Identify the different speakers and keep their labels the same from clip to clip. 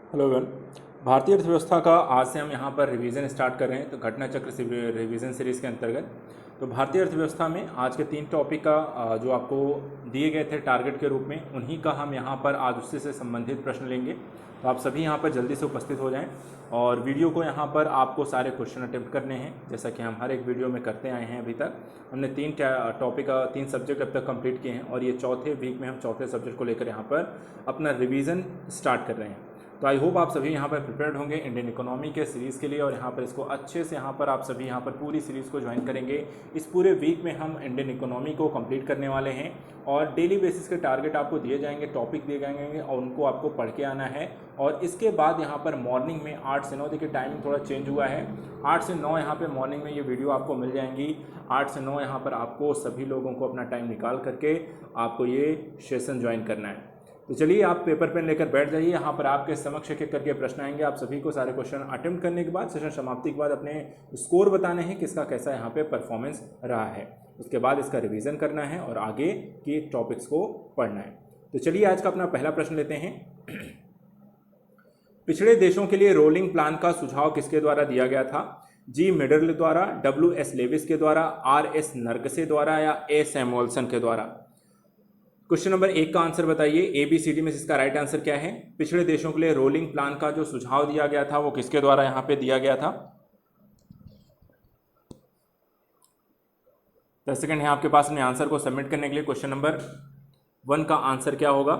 Speaker 1: Hello everyone. भारतीय अर्थव्यवस्था का आज से हम यहाँ पर रिवीजन स्टार्ट कर रहे हैं। तो घटना चक्र से रिवीजन सीरीज़ के अंतर्गत तो भारतीय अर्थव्यवस्था में आज के 3 टॉपिक का जो आपको दिए गए थे टारगेट के रूप में, उन्हीं का हम यहाँ पर आज उससे से संबंधित प्रश्न लेंगे। तो आप सभी यहाँ पर जल्दी से उपस्थित हो जाएं और वीडियो को यहाँ पर आपको सारे क्वेश्चन अटेम्प्ट करने हैं, जैसा कि हम हर एक वीडियो में करते आए हैं। अभी तक हमने 3 सब्जेक्ट अब तक कंप्लीट किए हैं और ये चौथे वीक में हम चौथे सब्जेक्ट को लेकर यहाँ पर अपना रिवीजन स्टार्ट कर रहे हैं। तो आई होप आप सभी यहाँ पर प्रिपेयर्ड होंगे इंडियन इकोनॉमी के सीरीज़ के लिए और यहाँ पर इसको अच्छे से यहाँ पर आप सभी यहाँ पर पूरी सीरीज़ को ज्वाइन करेंगे। इस पूरे वीक में हम इंडियन इकोनॉमी को कंप्लीट करने वाले हैं और डेली बेसिस के टारगेट आपको दिए जाएंगे, टॉपिक दिए जाएंगे और उनको आपको पढ़ के आना है। और इसके बाद यहाँ पर मॉर्निंग में 8 से 9, देखिए टाइमिंग थोड़ा चेंज हुआ है, 8 से 9 यहाँ पर मॉर्निंग में ये वीडियो आपको मिल जाएंगी। 8 से 9 यहाँ पर आपको सभी लोगों को अपना टाइम निकाल करके आपको ये सेशन ज्वाइन करना है। तो चलिए आप पेपर पेन लेकर बैठ जाइए। यहाँ पर आपके समक्ष एक एक करके प्रश्न आएंगे। आप सभी को सारे क्वेश्चन अटेम्प्ट करने के बाद, सेशन समाप्ति के बाद अपने स्कोर बताने हैं किसका कैसा यहाँ पे परफॉर्मेंस रहा है। उसके बाद इसका रिवीजन करना है और आगे की टॉपिक्स को पढ़ना है। तो चलिए आज का अपना पहला प्रश्न लेते हैं। पिछड़े देशों के लिए रोलिंग प्लान का सुझाव किसके द्वारा दिया गया था? जी मिडल द्वारा, W.S. लेविस के द्वारा, R.S. नरगसे द्वारा या A. सैमुअल्सन के द्वारा? क्वेश्चन नंबर 1 का आंसर बताइए। ABCD में इसका राइट आंसर क्या है? पिछड़े देशों के लिए रोलिंग प्लान का जो सुझाव दिया गया था वो किसके द्वारा यहाँ पे दिया गया था? 10 सेकंड है आपके पास अपने आंसर को सबमिट करने के लिए। क्वेश्चन नंबर 1 का आंसर क्या होगा?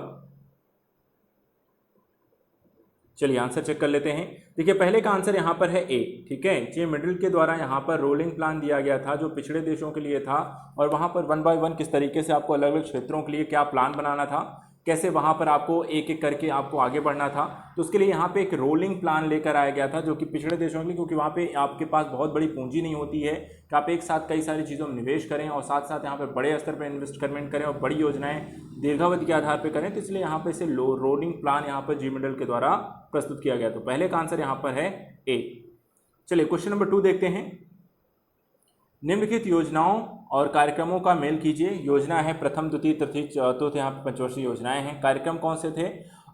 Speaker 1: चलिए आंसर चेक कर लेते हैं। देखिए पहले का आंसर यहाँ पर है ए, ठीक है। जे मिडिल के द्वारा यहाँ पर रोलिंग प्लान दिया गया था जो पिछड़े देशों के लिए था और वहाँ पर 1 बाय 1 किस तरीके से आपको अलग अलग क्षेत्रों के लिए क्या प्लान बनाना था, कैसे वहाँ पर आपको एक एक करके आपको आगे बढ़ना था। तो उसके लिए यहाँ पे एक रोलिंग प्लान लेकर आया गया था जो कि पिछड़े देशों के लिए, क्योंकि वहाँ पे आपके पास बहुत बड़ी पूंजी नहीं होती है कि आप एक साथ कई सारी चीज़ों में निवेश करें और साथ साथ यहाँ पे बड़े स्तर पर इन्वेस्टमेंट करें और बड़ी योजनाएं दीर्घावधि के आधार पर करें। तो इसलिए यहाँ पे इसे रोलिंग प्लान यहाँ पर जी मिडल के द्वारा प्रस्तुत किया गया। तो पहले का आंसर यहाँ पर है ए। चलिए क्वेश्चन नंबर 2 देखते हैं। निम्नलिखित योजनाओं और कार्यक्रमों का मेल कीजिए। योजना है प्रथम, द्वितीय, तृतीय, चतुर्थ, यहाँ पर पंचवर्षीय योजनाएं हैं। कार्यक्रम कौन से थे?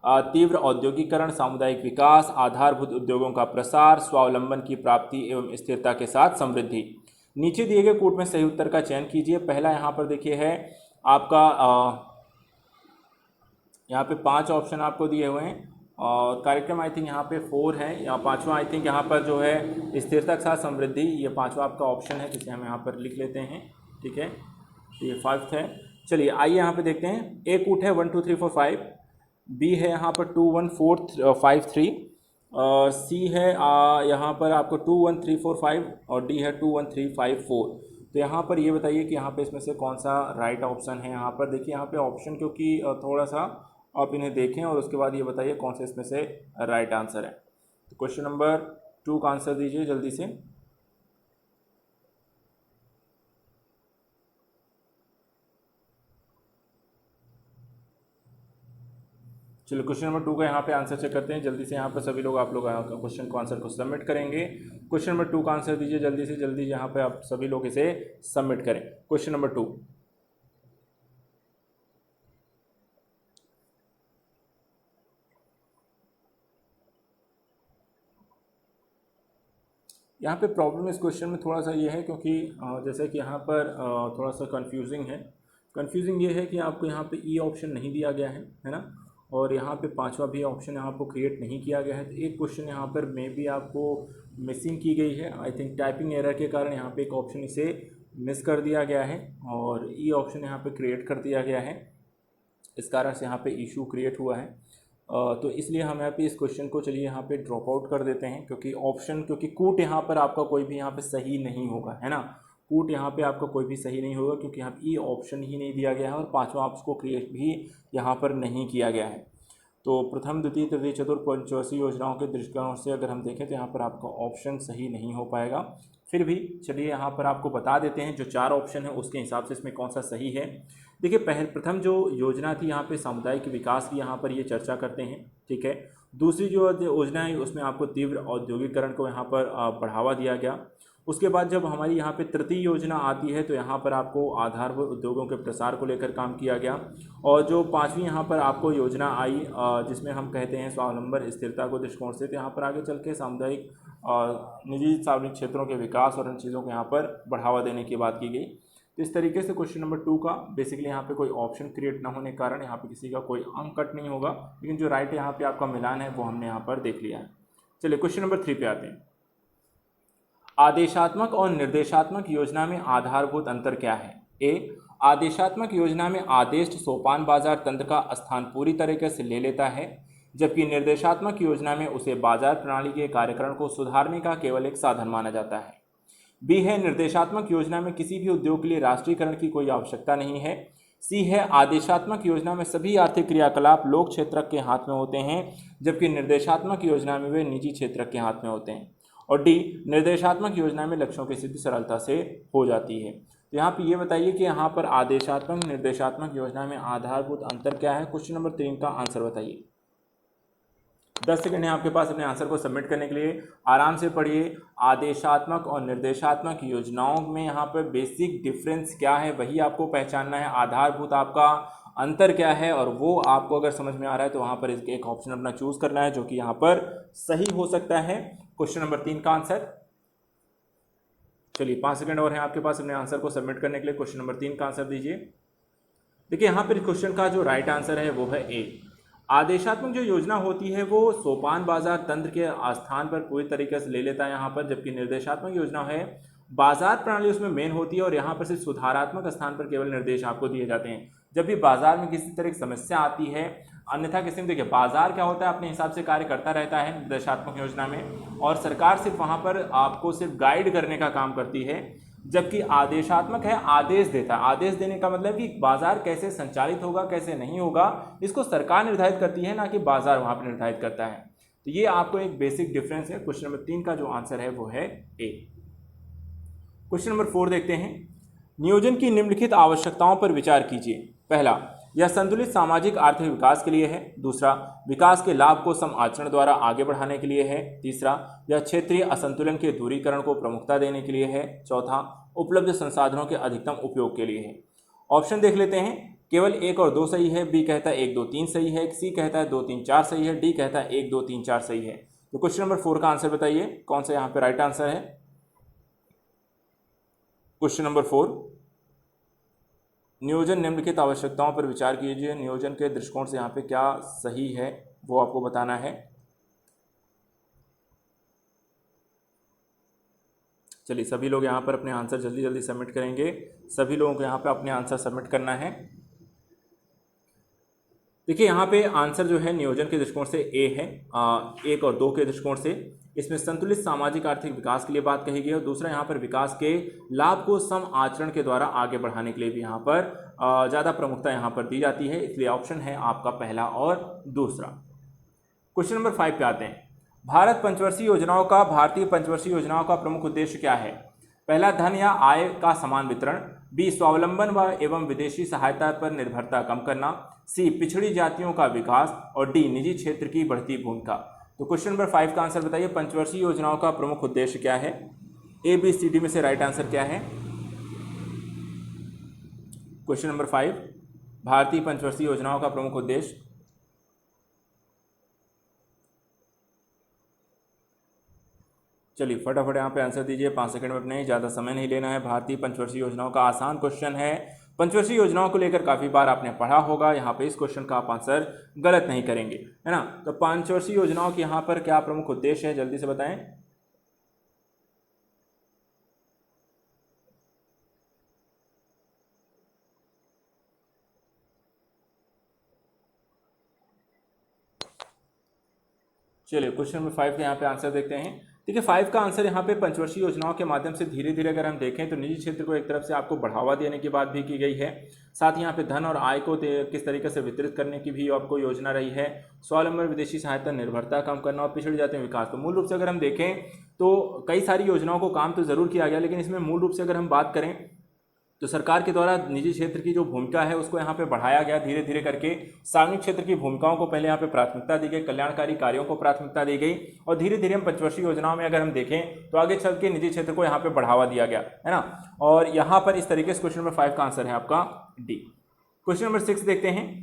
Speaker 1: तीव्र औद्योगिकरण, सामुदायिक विकास, आधारभूत उद्योगों का प्रसार, स्वावलंबन की प्राप्ति एवं स्थिरता के साथ समृद्धि। नीचे दिए गए कूट में सही उत्तर का चयन कीजिए। पहला यहाँ पर देखिए है आपका यहाँ पे 5 ऑप्शन आपको दिए हुए हैं और कार्यक्रम आई थिंक यहाँ पे 4 है या 5वां आई थिंक यहाँ पर जो है स्थिरता के साथ समृद्धि, ये 5वां आपका ऑप्शन है जिसे हम यहाँ पर लिख लेते हैं, ठीक है। तो ये 5th है। चलिए आइए यहाँ पे देखते हैं। ए कूट है 1 2 3 4 5, बी है यहाँ पर 2 1 4 5 3 और सी है यहाँ पर आपको 2 1 3 4 5 और डी है 2 1 3 5 4। तो यहाँ पर ये बताइए कि यहाँ पे इसमें से कौन सा राइट ऑप्शन है। यहाँ पर देखिए यहाँ पे ऑप्शन क्योंकि थोड़ा सा आप इन्हें देखें और उसके बाद ये बताइए कौन से इसमें से राइट आंसर है। तो क्वेश्चन नंबर 2 का आंसर दीजिए जल्दी से। चलिए क्वेश्चन नंबर 2 का यहाँ पे आंसर चेक करते हैं जल्दी से। यहाँ पर सभी लोग आप लोग क्वेश्चन को आंसर को सबमिट करेंगे। क्वेश्चन नंबर 2 का आंसर दीजिए जल्दी से जल्दी, यहाँ पे आप सभी लोग इसे सबमिट करें। क्वेश्चन नंबर 2, यहाँ पे प्रॉब्लम इस क्वेश्चन में थोड़ा सा ये है क्योंकि जैसे कि यहाँ पर थोड़ा सा कंफ्यूजिंग है। कंफ्यूजिंग ये है कि आपको यहाँ पे ई ऑप्शन नहीं दिया गया है ना, और यहाँ पे 5वां भी ऑप्शन यहाँ पर क्रिएट नहीं किया गया है। तो एक क्वेश्चन यहाँ पर मे बी आपको मिसिंग की गई है, आई थिंक टाइपिंग एरर के कारण यहाँ पे एक ऑप्शन इसे मिस कर दिया गया है और ई ऑप्शन यहाँ पर क्रिएट कर दिया गया है। इस कारण से यहाँ पे इशू क्रिएट हुआ है। तो इसलिए हम यहाँ पे इस क्वेश्चन को चलिए यहाँ पे ड्रॉप आउट कर देते हैं क्योंकि कूट यहाँ पर आपका कोई भी यहाँ पे सही नहीं होगा, है ना। कूट यहाँ पे आपका कोई भी सही नहीं होगा क्योंकि यहाँ पे ई ऑप्शन ही नहीं दिया गया है और 5वां ऑप्शन को क्रिएट भी यहाँ पर नहीं किया गया है। तो प्रथम, द्वितीय, तृतीय, चतुर्थ, पंचवर्षीय योजनाओं के दृष्टिकोण से अगर हम देखें तो यहाँ पर आपका ऑप्शन सही नहीं हो पाएगा। फिर भी चलिए यहाँ पर आपको बता देते हैं जो 4 ऑप्शन है उसके हिसाब से इसमें कौन सा सही है। देखिए प्रथम जो योजना थी यहाँ पे सामुदायिक विकास की यहाँ पर ये चर्चा करते हैं, ठीक है। दूसरी जो योजना है उसमें आपको तीव्र औद्योगिकरण को यहाँ पर बढ़ावा दिया गया उसके बाद जब हमारी यहाँ पे तृतीय योजना आती है तो यहाँ पर आपको आधारभूत उद्योगों के प्रसार को लेकर काम किया गया। और जो पांचवी यहाँ पर आपको योजना आई जिसमें हम कहते हैं स्वावलंबन स्थिरता को दृष्टिकोण से, तो यहाँ पर आगे चल के सामुदायिक निजी सार्वजनिक क्षेत्रों के विकास और इन चीज़ों को यहाँ पर बढ़ावा देने की बात की गई। तो इस तरीके से क्वेश्चन नंबर 2 का बेसिकली यहाँ पे कोई ऑप्शन क्रिएट ना होने के कारण यहाँ पे किसी का कोई अंक कट नहीं होगा, लेकिन जो राइट यहाँ पे आपका मिलान है वो हमने यहाँ पर देख लिया है। चलिए क्वेश्चन नंबर 3 पे आते हैं। आदेशात्मक और निर्देशात्मक योजना में आधारभूत अंतर क्या है? ए, आदेशात्मक योजना में आदेश सोपान बाजार तंत्र का स्थान पूरी तरीके से ले लेता है, जबकि निर्देशात्मक योजना में उसे बाजार प्रणाली के कार्यकरण को सुधारने का केवल एक साधन माना जाता है। बी है, निर्देशात्मक योजना में किसी भी उद्योग के लिए राष्ट्रीयकरण की कोई आवश्यकता नहीं है। सी है, आदेशात्मक योजना में सभी आर्थिक क्रियाकलाप लोक क्षेत्रक के हाथ में होते हैं, जबकि निर्देशात्मक योजना में वे निजी क्षेत्रक के हाथ में होते हैं। और डी, निर्देशात्मक योजना में लक्ष्यों की सिद्धि सरलता से हो जाती है। तो यहाँ पे ये बताइए कि यहाँ पर आदेशात्मक निर्देशात्मक योजना में आधारभूत अंतर क्या है? क्वेश्चन नंबर 3 का आंसर बताइए। 10 सेकंड है आपके पास अपने आंसर को सबमिट करने के लिए, आराम से पढ़िए। आदेशात्मक और निर्देशात्मक योजनाओं में यहाँ पर बेसिक डिफरेंस क्या है वही आपको पहचानना है, आधारभूत आपका अंतर क्या है, और वो आपको अगर समझ में आ रहा है तो वहाँ पर एक ऑप्शन अपना चूज करना है जो कि यहाँ पर सही हो सकता है। क्वेश्चन नंबर 3 का आंसर। चलिए 5 सेकंड और हैं आपके पास अपने आंसर को सबमिट करने के लिए। क्वेश्चन नंबर 3 का आंसर दीजिए। देखिए यहाँ पर क्वेश्चन का जो राइट आंसर है वो है ए। आदेशात्मक जो योजना होती है वो सोपान बाजार तंत्र के स्थान पर पूरी तरीके से ले लेता है यहाँ पर, जबकि निर्देशात्मक योजना है बाजार प्रणाली उसमें मेन होती है और यहाँ पर सिर्फ सुधारात्मक स्थान पर केवल निर्देश आपको दिए जाते हैं। जब भी बाजार में किसी तरह की समस्या आती है, अन्यथा किसी में देखिए बाजार क्या होता है अपने हिसाब से कार्य करता रहता है निर्देशात्मक योजना में, और सरकार सिर्फ वहाँ पर आपको सिर्फ गाइड करने का काम करती है। जबकि आदेशात्मक है आदेश देता है। आदेश देने का मतलब कि बाजार कैसे संचालित होगा कैसे नहीं होगा इसको सरकार निर्धारित करती है, ना कि बाजार वहाँ पर निर्धारित करता है। तो ये आपको एक बेसिक डिफरेंस है। क्वेश्चन नंबर 3 का जो आंसर है वो है ए। क्वेश्चन नंबर 4 देखते हैं। नियोजन की निम्नलिखित आवश्यकताओं पर विचार कीजिए। पहला, यह संतुलित सामाजिक आर्थिक विकास के लिए है। दूसरा, विकास के लाभ को सम आचरण द्वारा आगे बढ़ाने के लिए है। तीसरा, यह क्षेत्रीय असंतुलन के दूरीकरण को प्रमुखता देने के लिए है। चौथा, उपलब्ध संसाधनों के अधिकतम उपयोग के लिए है। ऑप्शन देख लेते हैं। केवल 1 और 2 सही है। बी कहता है 1 2 3 सही है। सी कहता है 2 3 4 सही है। डी कहता है 1 2 3 4 सही है। तो क्वेश्चन नंबर 4 का आंसर बताइए, कौन सा यहाँ पे राइट आंसर है? क्वेश्चन नंबर 4, नियोजन निम्नलिखित आवश्यकताओं पर विचार कीजिए। नियोजन के दृष्टिकोण से यहाँ पे क्या सही है वो आपको बताना है। चलिए सभी लोग यहाँ पर अपने आंसर जल्दी जल्दी सबमिट करेंगे। सभी लोगों को यहाँ पे अपने आंसर सबमिट करना है। देखिए यहाँ पे आंसर जो है नियोजन के दृष्टिकोण से ए है। 1 और 2 के दृष्टिकोण से इसमें संतुलित सामाजिक आर्थिक विकास के लिए बात कही गई है, और दूसरा यहाँ पर विकास के लाभ को सम आचरण के द्वारा आगे बढ़ाने के लिए भी यहाँ पर ज़्यादा प्रमुखता यहाँ पर दी जाती है। इसलिए ऑप्शन है आपका पहला और दूसरा। क्वेश्चन नंबर 5 पे आते हैं। भारतीय पंचवर्षीय योजनाओं का प्रमुख उद्देश्य क्या है? पहला, धन या आय का समान वितरण। बी, स्वावलंबन व एवं विदेशी सहायता पर निर्भरता कम करना। सी, पिछड़ी जातियों का विकास। और डी, निजी क्षेत्र की बढ़ती भूमिका। तो क्वेश्चन नंबर 5 का आंसर बताइए। पंचवर्षीय योजनाओं का प्रमुख उद्देश्य क्या है? ए बी सी डी में से राइट आंसर क्या है? क्वेश्चन नंबर 5, भारतीय पंचवर्षीय योजनाओं का प्रमुख उद्देश्य। चलिए फटाफट यहाँ पे आंसर दीजिए, 5 सेकंड में अपने, ज़्यादा समय नहीं लेना है। भारतीय पंचवर्षीय योजनाओं का आसान क्वेश्चन है। पंचवर्षीय योजनाओं को लेकर काफ़ी बार आपने पढ़ा होगा। यहाँ पे इस क्वेश्चन का आप आंसर गलत नहीं करेंगे, है ना। तो पंचवर्षीय योजनाओं के यहाँ पर क्या प्रमुख उद्देश्य है, जल्दी से बताएं। चलिए क्वेश्चन नंबर 5 के यहाँ पे आंसर देखते हैं। देखिए 5 का आंसर यहाँ पे पंचवर्षीय योजनाओं के माध्यम से धीरे धीरे अगर हम देखें तो निजी क्षेत्र को एक तरफ से आपको बढ़ावा देने की बात भी की गई है। साथ ही यहाँ पे धन और आय को किस तरीके से वितरित करने की भी आपको योजना रही है। स्वावलंबन, विदेशी सहायता, निर्भरता कम करना और पिछड़ जाते हैं विकास। तो मूल रूप से अगर हम देखें तो कई सारी योजनाओं को काम तो ज़रूर किया गया, लेकिन इसमें मूल रूप से अगर हम बात करें तो सरकार के द्वारा निजी क्षेत्र की जो भूमिका है उसको यहाँ पे बढ़ाया गया धीरे धीरे करके। सार्वजनिक क्षेत्र की भूमिकाओं को पहले यहाँ पे प्राथमिकता दी गई, कल्याणकारी कार्यों को प्राथमिकता दी गई, और धीरे धीरे हम पंचवर्षीय योजनाओं में अगर हम देखें तो आगे चल के निजी क्षेत्र को यहाँ पे बढ़ावा दिया गया, है ना। और यहाँ पर इस तरीके से क्वेश्चन नंबर 5 का आंसर है आपका डी। क्वेश्चन नंबर 6 देखते हैं।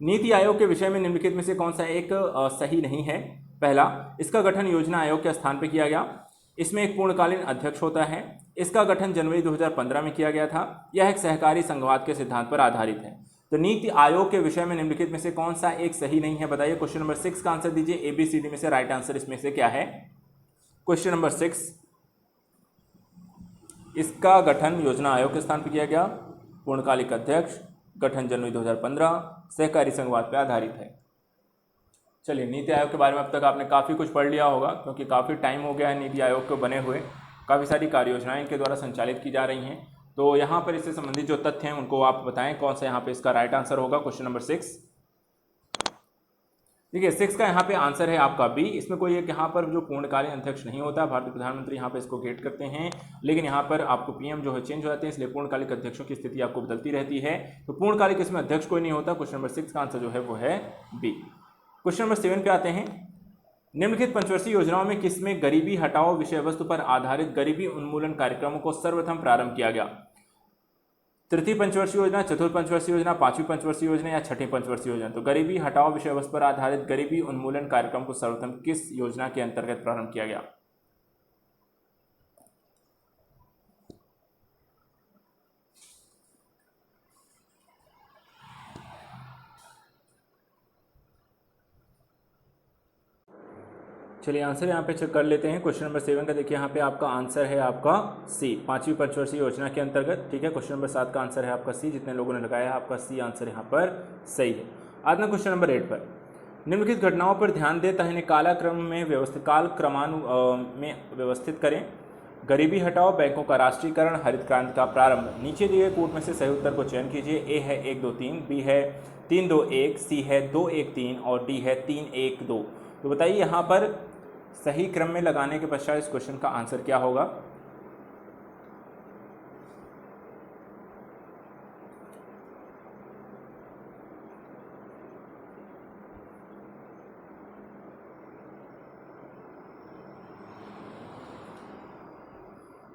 Speaker 1: नीति आयोग के विषय में निम्नलिखित में से कौन सा एक सही नहीं है। पहला, इसका गठन योजना आयोग के स्थान पर किया गया, इसमें एक पूर्णकालीन अध्यक्ष होता है, इसका गठन जनवरी 2015 में किया गया था, यह एक सहकारी संघवाद के सिद्धांत पर आधारित है। तो नीति आयोग के विषय में निम्नलिखित में से कौन सा एक सही नहीं है, बताइए। क्वेश्चन नंबर 6 का आंसर दीजिए। ABCD में से राइट आंसर इसमें से क्या है। क्वेश्चन नंबर 6, इसका गठन योजना आयोग के स्थान पर किया गया, पूर्णकालिक अध्यक्ष, गठन जनवरी 2015, सहकारी संघवाद पर आधारित है। चलिए, नीति आयोग के बारे में अब तक आपने काफ़ी कुछ पढ़ लिया होगा, क्योंकि काफ़ी टाइम हो गया है नीति आयोग को बने हुए। काफ़ी सारी कार्य योजनाएं इनके द्वारा संचालित की जा रही हैं। तो यहाँ पर इससे संबंधित जो तथ्य हैं उनको आप बताएं कौन सा यहाँ पे इसका राइट आंसर होगा। क्वेश्चन नंबर 6, देखिए 6 का यहाँ पे आंसर है आपका बी। इसमें कोई एक यहाँ पर जो पूर्णकालीन अध्यक्ष नहीं होता, भारतीय प्रधानमंत्री यहाँ पे इसको गेट करते हैं, लेकिन यहाँ पर आपको पीएम जो है चेंज हो जाते हैं, इसलिए पूर्णकालिक अध्यक्षों की स्थिति आपको बदलती रहती है। तो पूर्णकालिक इसमें अध्यक्ष कोई नहीं होता। क्वेश्चन नंबर 6 का आंसर जो है वो है बी। क्वेश्चन नंबर 7 पे आते हैं। निम्नलिखित पंचवर्षीय योजनाओं में किसमें गरीबी हटाओ विषय वस्तु पर आधारित गरीबी उन्मूलन कार्यक्रमों को सर्वप्रथम प्रारंभ किया गया। तृतीय पंचवर्षीय योजना, चतुर्थ पंचवर्षीय योजना, पांचवी पंचवर्षीय योजना या छठी पंचवर्षीय योजना। तो गरीबी हटाओ विषय वस्तु पर आधारित गरीबी उन्मूलन कार्यक्रम को सर्वप्रथम किस योजना के अंतर्गत प्रारंभ किया गया। चलिए आंसर यहाँ पे चेक कर लेते हैं। क्वेश्चन नंबर 7 का देखिए यहाँ पे आपका आंसर है आपका सी, पांचवी पंचवर्षीय योजना के अंतर्गत। ठीक है, क्वेश्चन नंबर 7 का आंसर है आपका सी। जितने लोगों ने लगाया है आपका सी आंसर यहाँ पर सही है। आज ना क्वेश्चन नंबर 8 पर, निम्नलिखित घटनाओं पर ध्यान दें तथा इन्हें कालक्रम में व्यवस्थित करें। गरीबी हटाओ, बैंकों का राष्ट्रीयकरण, हरित क्रांति का प्रारंभ। नीचे दिए कूट में से सही उत्तर को चयन कीजिए। ए है 1 2 3, बी है 3 2 1, सी है 2 1 3 और डी है 3 1 2। तो बताइए यहाँ पर सही क्रम में लगाने के पश्चात इस क्वेश्चन का आंसर क्या होगा।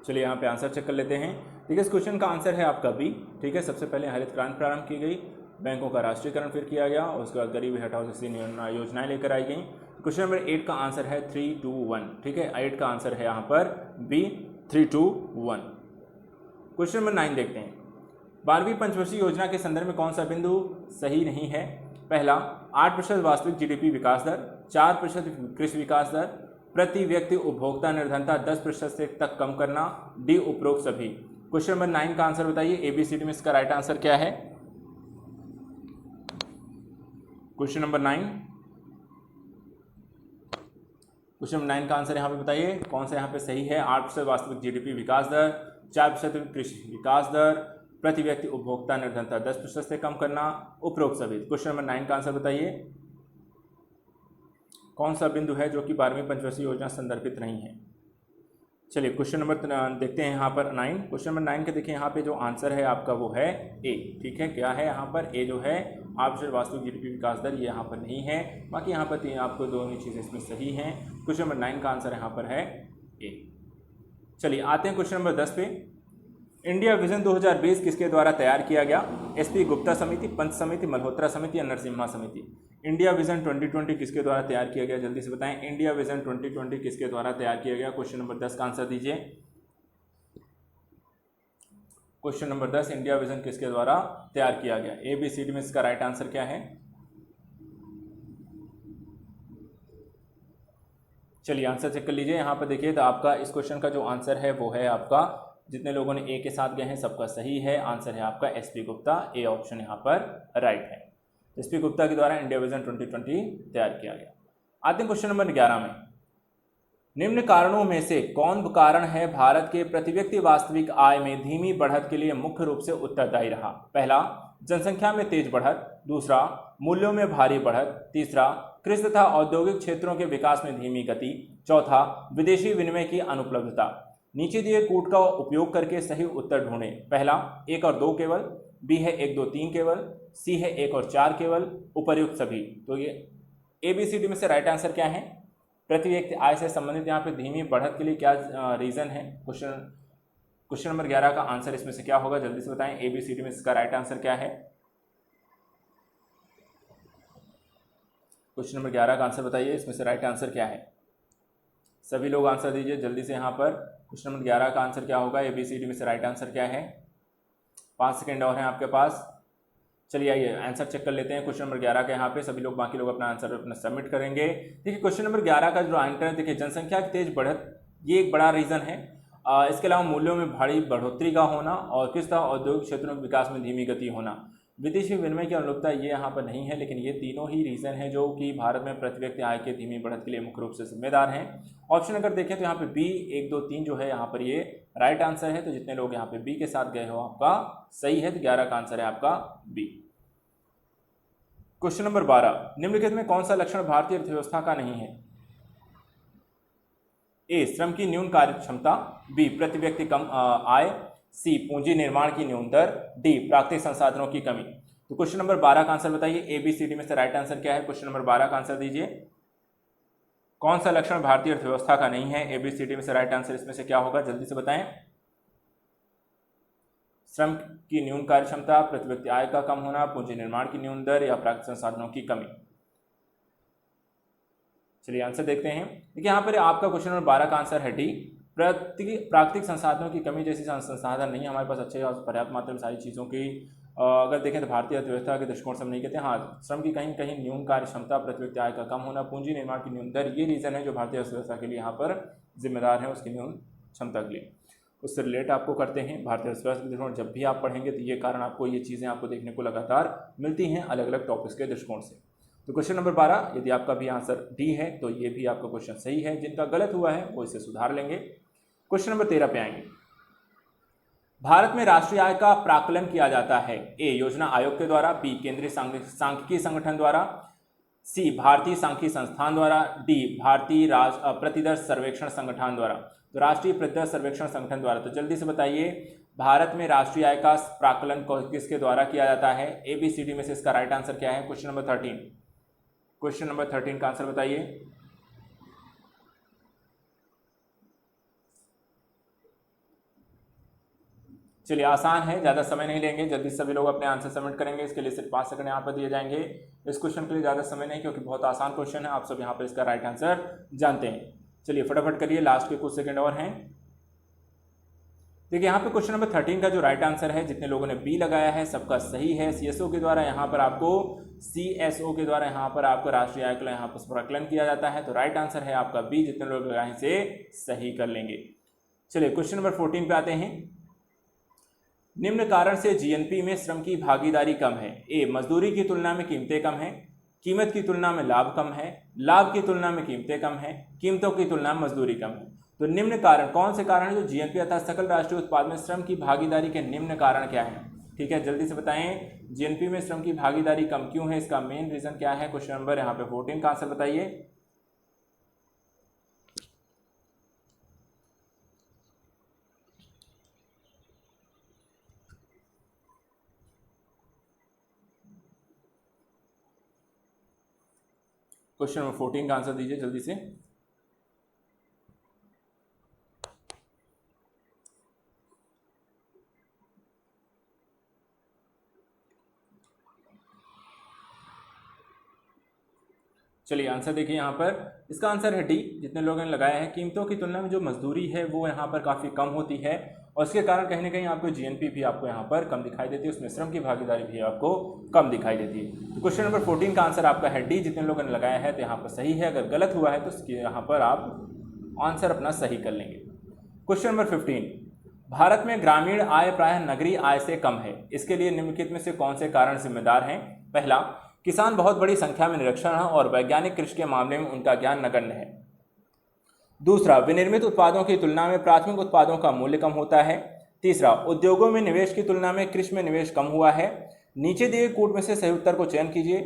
Speaker 1: चलिए यहाँ पे आंसर चेक कर लेते हैं। ठीक है, इस क्वेश्चन का आंसर है आपका बी। ठीक है, सबसे पहले हरित क्रांति प्रारंभ की गई, बैंकों का राष्ट्रीयकरण फिर किया गया और उसके बाद गरीबी हटाओ जैसी योजनाएं लेकर आई गई। क्वेश्चन नंबर 8 का आंसर है 3 2 1। ठीक है, 8 का आंसर है यहाँ पर बी, 3 2 1। क्वेश्चन नंबर 9 देखते हैं। 12वीं पंचवर्षीय योजना के संदर्भ में कौन सा बिंदु सही नहीं है। पहला, 8% वास्तविक GDP विकास दर, 4% कृषि विकास दर, प्रति व्यक्ति उपभोक्ता निर्धनता 10% से तक कम करना, डी उपरोक्त सभी। क्वेश्चन नंबर 9 का आंसर बताइए। ABCD में इसका राइट आंसर क्या है। क्वेश्चन नंबर 9, क्वेश्चन नंबर 9 का आंसर यहाँ पे बताइए कौन सा यहाँ पे सही है। 8% वास्तविक GDP विकास दर, 4% कृषि विकास दर, प्रति व्यक्ति उपभोक्ता निर्धनता 10% से कम करना, उपरोक्त सभी। क्वेश्चन नंबर 9 का आंसर बताइए कौन सा बिंदु है जो कि 12वीं पंचवर्षीय योजना संदर्भित नहीं है। चलिए क्वेश्चन नंबर देखते हैं यहाँ पर 9। क्वेश्चन नंबर 9 के देखिए यहाँ पे जो आंसर है आपका वो है ए। ठीक है, क्या है यहाँ पर ए जो है 8% वास्तविक GDP विकास दर, ये यहाँ पर नहीं है। बाकी यहाँ पर आपको दोनों चीज़ें इसमें सही हैं। क्वेश्चन नंबर 9 का आंसर यहाँ पर है ए। चलिए आते हैं क्वेश्चन नंबर 10 पे। इंडिया विजन 2020 किसके द्वारा तैयार किया गया। SP गुप्ता समिति, पंच समिति, मल्होत्रा समिति या नरसिम्हा समिति। इंडिया विजन 2020 किसके द्वारा तैयार किया गया, जल्दी से बताएं। इंडिया विजन 2020 किसके द्वारा तैयार किया गया। क्वेश्चन नंबर 10 का आंसर दीजिए। क्वेश्चन नंबर 10, इंडिया विजन किसके द्वारा तैयार किया गया। ABCD में इसका राइट आंसर क्या है। चलिए आंसर चेक कर लीजिए। यहाँ पर देखिए तो आपका इस क्वेश्चन का जो आंसर है वो है आपका, जितने लोगों ने ए के साथ गए हैं सबका सही है। आंसर है आपका SP गुप्ता, ए ऑप्शन यहाँ पर राइट है। SP गुप्ता के द्वारा इंडिया विजन 2020 तैयार किया गया। आते हैं क्वेश्चन नंबर 11 में। निम्न कारणों में से कौन कारण है भारत के प्रति व्यक्ति वास्तविक आय में धीमी बढ़त के लिए मुख्य रूप से उत्तरदायी रहा। पहला, जनसंख्या में तेज बढ़त, दूसरा, मूल्यों में भारी बढ़त, तीसरा, कृषि तथा औद्योगिक क्षेत्रों के विकास में धीमी गति, चौथा, विदेशी विनिमय की अनुपलब्धता। नीचे दिए कूट का उपयोग करके सही उत्तर ढूंढें। पहला 1 और 2 केवल, बी है 1 2 3 केवल, सी है 1 और 4 केवल, उपर्युक्त सभी। तो ये ABCD में से राइट आंसर क्या है? प्रति व्यक्ति आय से संबंधित यहाँ पे धीमी बढ़त के लिए क्या रीजन है? क्वेश्चन नंबर 11 का आंसर इसमें से क्या होगा, जल्दी से बताएं। ABCD में इसका राइट आंसर क्या है? क्वेश्चन नंबर 11 का आंसर बताइए, इसमें से राइट आंसर क्या है? सभी लोग आंसर दीजिए जल्दी से यहाँ पर। क्वेश्चन नंबर 11 का आंसर क्या होगा? ABCD में से राइट आंसर क्या है? 5 सेकेंड और हैं आपके पास। चलिए आइए आंसर चेक कर लेते हैं क्वेश्चन नंबर 11 का। यहाँ पे सभी लोग, बाकी लोग अपना आंसर अपना सबमिट करेंगे। देखिए क्वेश्चन नंबर 11 का जो आंसर है, देखिए जनसंख्या की तेज बढ़त ये एक बड़ा रीजन है। इसके अलावा मूल्यों में भारी बढ़ोतरी का होना और किस तरह औद्योगिक क्षेत्रों के विकास में धीमी गति होना। विदेशी विनिमय की अनुरूपता ये यहाँ पर नहीं है, लेकिन ये तीनों ही रीजन है जो कि भारत में प्रति व्यक्ति आय के धीमी बढ़त के लिए मुख्य रूप से जिम्मेदार हैं। ऑप्शन अगर देखें तो यहाँ पे बी 1 2 3 जो है यहाँ पर ये राइट आंसर है। तो जितने लोग यहाँ पे बी के साथ गए हो आपका सही है। तो 11 का आंसर है आपका बी। क्वेश्चन नंबर 12, निम्नलिखित में कौन सा लक्षण भारतीय अर्थव्यवस्था का नहीं है? ए श्रम की न्यून कार्य क्षमता, बी प्रति व्यक्ति कम आय, सी पूंजी निर्माण की न्यून दर, डी प्राकृतिक संसाधनों की कमी। तो क्वेश्चन नंबर 12 का आंसर बताइए। ABCD में से राइट आंसर क्या है? क्वेश्चन नंबर 12 का आंसर दीजिए। कौन सा लक्षण भारतीय अर्थव्यवस्था का नहीं है? ABCD में से राइट आंसर इसमें से क्या होगा, जल्दी से बताएं। श्रम की न्यून कार्य क्षमता, प्रति व्यक्ति आय का कम होना, पूंजी निर्माण की न्यून दर या प्राकृतिक संसाधनों की कमी। चलिए आंसर देखते हैं। देखिए यहाँ पर आपका क्वेश्चन नंबर 12 का आंसर है डी, प्राकृतिक संसाधनों की कमी। जैसी संसाधन नहीं हमारे पास अच्छे और पर्याप्त मात्रा में सारी चीज़ों की अगर देखें तो भारतीय अर्थव्यवस्था के दृष्टिकोण से हम नहीं कहते। हाँ, श्रम की कहीं कहीं न्यून कार्य क्षमता, प्रति व्यक्ति आय का कम होना, पूंजी निर्माण की न्यून दर, ये रीजन है जो भारतीय अर्थव्यवस्था के लिए यहाँ पर जिम्मेदार है उसकी न्यून क्षमता के लिए। उससे रिलेट आपको करते हैं भारतीय अर्थव्यवस्था के दृष्टिकोण। जब भी आप पढ़ेंगे तो ये कारण आपको, ये चीज़ें आपको देखने को लगातार मिलती हैं अलग अलग टॉपिक्स के दृष्टिकोण से। तो क्वेश्चन नंबर 12 यदि आपका भी आंसर डी है तो ये भी आपका क्वेश्चन सही है। जिनका गलत हुआ है वो इसे सुधार लेंगे। क्वेश्चन नंबर 13 पे आएंगे। भारत में राष्ट्रीय आय का प्राकलन किया जाता है। ए योजना आयोग के द्वारा, बी केंद्रीय सांख्यिकी संगठन द्वारा, सी भारतीय सांख्यिकी संस्थान द्वारा, डी भारतीय प्रतिदर सर्वेक्षण संगठन द्वारा। तो राष्ट्रीय प्रतिदर सर्वेक्षण संगठन द्वारा। तो जल्दी से बताइए भारत में राष्ट्रीय आय का प्राकलन किसके द्वारा किया जाता है? ABCD में से इसका राइट आंसर क्या है? Question number 13। क्वेश्चन नंबर 13 का आंसर बताइए। चलिए आसान है, ज़्यादा समय नहीं लेंगे, जल्दी सभी लोग अपने आंसर सबमिट करेंगे। इसके लिए सिर्फ 5 सेकंड यहाँ पर दिए जाएंगे। इस क्वेश्चन के लिए ज़्यादा समय नहीं, क्योंकि बहुत आसान क्वेश्चन है। आप सब यहाँ पर इसका राइट आंसर जानते हैं। चलिए फटाफट करिए, लास्ट के कुछ सेकंड और हैं। देखिए यहाँ पे क्वेश्चन नंबर 13 का जो राइट आंसर है, जितने लोगों ने बी लगाया है सबका सही है। CSO के द्वारा यहाँ पर आपको, CSO के द्वारा यहाँ पर आपको राष्ट्रीय आय का यहाँ पर प्राकलन किया जाता है। तो राइट आंसर है आपका बी। जितने लोग लगाए से सही कर लेंगे। चलिए क्वेश्चन नंबर 14 पे आते हैं। निम्न कारण से GNP में श्रम की भागीदारी कम है। ए मजदूरी की तुलना में कीमतें कम है, कीमत की तुलना में लाभ कम है, लाभ की तुलना में कीमतें कम है, कीमतों की तुलना में मजदूरी कम है। तो निम्न कारण कौन से कारण है जो GNP अर्थात सकल राष्ट्रीय उत्पाद में श्रम की भागीदारी के निम्न कारण क्या है? ठीक है, जल्दी से बताएं GNP में श्रम की भागीदारी कम क्यों है, इसका मेन रीजन क्या है? क्वेश्चन नंबर यहाँ पे 14 का आंसर बताइए। क्वेश्चन नंबर 14 का आंसर दीजिए जल्दी से। चलिए आंसर देखिए यहाँ पर, इसका आंसर है डी। जितने लोगों ने लगाया है, कीमतों की तुलना में जो मजदूरी है वो यहाँ पर काफ़ी कम होती है और इसके कारण कहीं ना कहीं आपको GNP भी आपको यहाँ पर कम दिखाई देती है, उसमें श्रम की भागीदारी भी आपको कम दिखाई देती है। तो क्वेश्चन नंबर 14 का आंसर आपका है डी। जितने लोगों ने लगाया है तो यहाँ पर सही है। अगर गलत हुआ है तो यहाँ पर आप आंसर अपना सही कर लेंगे। क्वेश्चन नंबर 15, भारत में ग्रामीण आय प्रायः नगरीय आय से कम है। इसके लिए निम्नलिखित में से कौन से कारण जिम्मेदार हैं? पहला, किसान बहुत बड़ी संख्या में निरक्षर हैं और वैज्ञानिक कृषि के मामले में उनका ज्ञान नगण्य है। दूसरा, विनिर्मित उत्पादों की तुलना में प्राथमिक उत्पादों का मूल्य कम होता है। तीसरा, उद्योगों में निवेश की तुलना में कृषि में निवेश कम हुआ है। नीचे दिए कूट में से सही उत्तर को चयन कीजिए।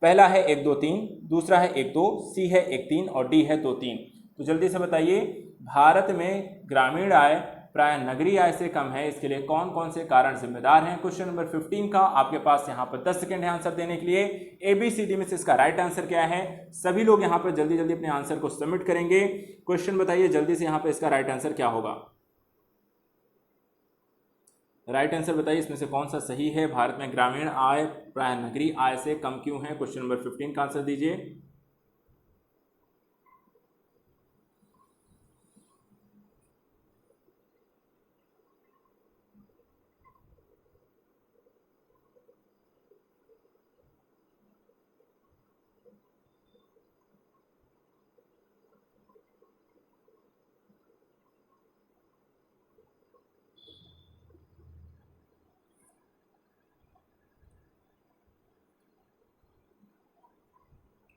Speaker 1: पहला है 1 2 3, दूसरा है 1 2, सी है 1 3 और डी है 2 3। तो जल्दी से बताइए, भारत में ग्रामीण आय प्राय नगरीय आय से कम है, इसके लिए कौन कौन से कारण जिम्मेदार हैं। क्वेश्चन नंबर 15 का आपके पास यहाँ पर 10 सेकंड है आंसर देने के लिए। ABCD में से इसका राइट आंसर क्या है? सभी लोग यहाँ पर जल्दी जल्दी अपने आंसर को सबमिट करेंगे। क्वेश्चन बताइए जल्दी से यहाँ पर इसका राइट आंसर क्या होगा। राइट आंसर बताइए इसमें से कौन सा सही है। भारत में ग्रामीण आय प्राय नगरीय आय से कम क्यों है? क्वेश्चन नंबर 15 का आंसर दीजिए।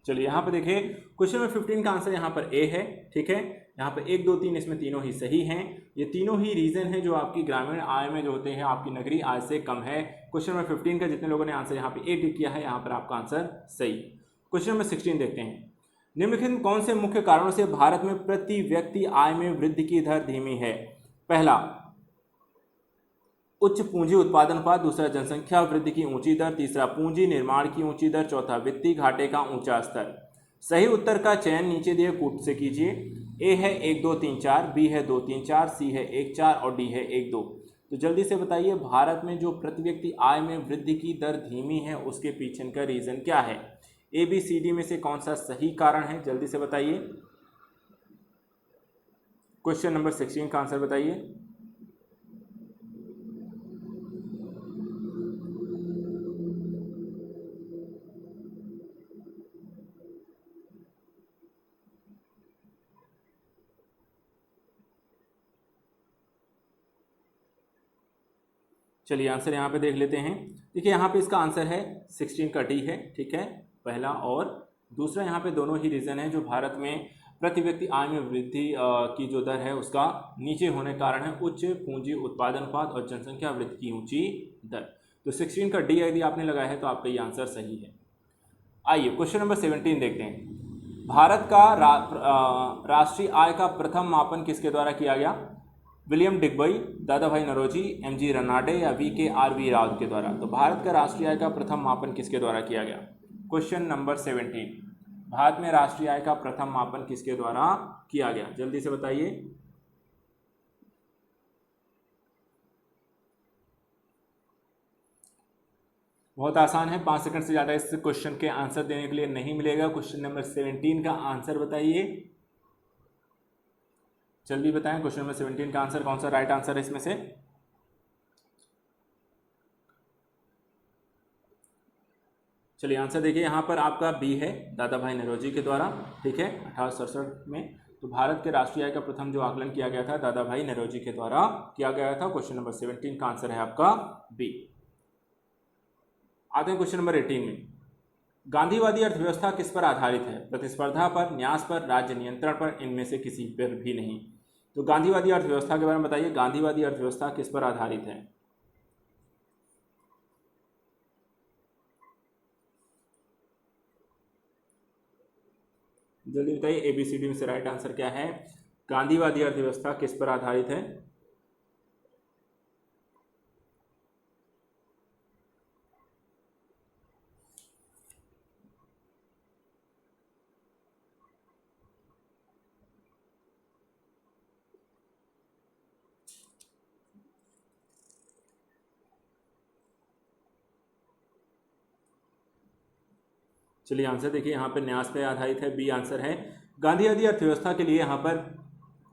Speaker 1: चलिए यहाँ पे देखिए, क्वेश्चन नंबर 15 का आंसर यहाँ पर ए है। ठीक है, यहाँ पे 1 2 3 इसमें तीनों ही सही हैं। ये तीनों ही रीजन है जो आपकी ग्रामीण आय में जो होते हैं आपकी नगरीय आय से कम है। क्वेश्चन नंबर 15 का जितने लोगों ने आंसर यहाँ पे ए टिक किया है, यहाँ पर आपका आंसर सही। क्वेश्चन नंबर 16 देखते हैं। निम्नलिखित में कौन से मुख्य कारणों से भारत में प्रति व्यक्ति आय में वृद्धि की दर धीमी है? पहला, उच्च पूंजी उत्पादन अनुपात, दूसरा जनसंख्या वृद्धि की ऊंची दर, तीसरा पूंजी निर्माण की ऊंची दर, चौथा वित्तीय घाटे का ऊंचा स्तर। सही उत्तर का चयन नीचे दिए कूट से कीजिए। ए है 1 2 3 4, बी है 2 3 4, सी है 1 4 और डी है 1 2। तो जल्दी से बताइए, भारत में जो प्रति व्यक्ति आय में वृद्धि की दर धीमी है उसके पीछे का रीजन क्या है? ABCD में से कौन सा सही कारण है? जल्दी से बताइए। क्वेश्चन नंबर 16 का आंसर बताइए। चलिए आंसर यहाँ पे देख लेते हैं। देखिए यहाँ पे इसका आंसर है 16 का डी है। ठीक है, पहला और दूसरा यहाँ पे दोनों ही रीज़न है जो भारत में प्रति व्यक्ति आय में वृद्धि की जो दर है उसका नीचे होने के कारण है उच्च पूंजी उत्पादन अनुपात और जनसंख्या वृद्धि की ऊंची दर। तो 16 का डी यदि आपने लगाया है तो आपका ये आंसर सही है। आइए क्वेश्चन नंबर 17 देखते हैं। भारत का राष्ट्रीय आय का प्रथम मापन किसके द्वारा किया गया? विलियम डिग्बी, दादा भाई नौरोजी, MG रनाडे या VKRV राव के द्वारा। तो भारत का राष्ट्रीय आय का प्रथम मापन किसके द्वारा किया गया? क्वेश्चन नंबर 17, भारत में राष्ट्रीय आय का प्रथम मापन किसके द्वारा किया गया? जल्दी से बताइए। बहुत आसान है, 5 सेकंड से ज़्यादा इस क्वेश्चन के आंसर देने के लिए नहीं मिलेगा। क्वेश्चन नंबर 17 का आंसर बताइए, जल्दी बताएं। क्वेश्चन नंबर 17 का आंसर कौन सा राइट आंसर है इसमें से? चलिए आंसर देखिए, यहाँ पर आपका बी है, दादा भाई नौरोजी के द्वारा। ठीक है, 1867 में तो भारत के राष्ट्रीय आय का प्रथम जो आकलन किया गया था दादा भाई नौरोजी के द्वारा किया गया था। क्वेश्चन नंबर 17 का आंसर है आपका बी। आते हैं क्वेश्चन नंबर 18 में। गांधीवादी अर्थव्यवस्था किस पर आधारित है? प्रतिस्पर्धा पर, न्यास पर, राज्य नियंत्रण पर, इनमें से किसी पर भी नहीं। तो गांधीवादी अर्थव्यवस्था के बारे में बताइए, गांधीवादी अर्थव्यवस्था किस पर आधारित है? जल्दी बताइए, ABCD में से राइट आंसर क्या है? गांधीवादी अर्थव्यवस्था किस पर आधारित है? चलिए आंसर देखिए, यहाँ पर न्यास पे आधारित है, बी आंसर है। गांधीवादी अर्थव्यवस्था के लिए यहाँ पर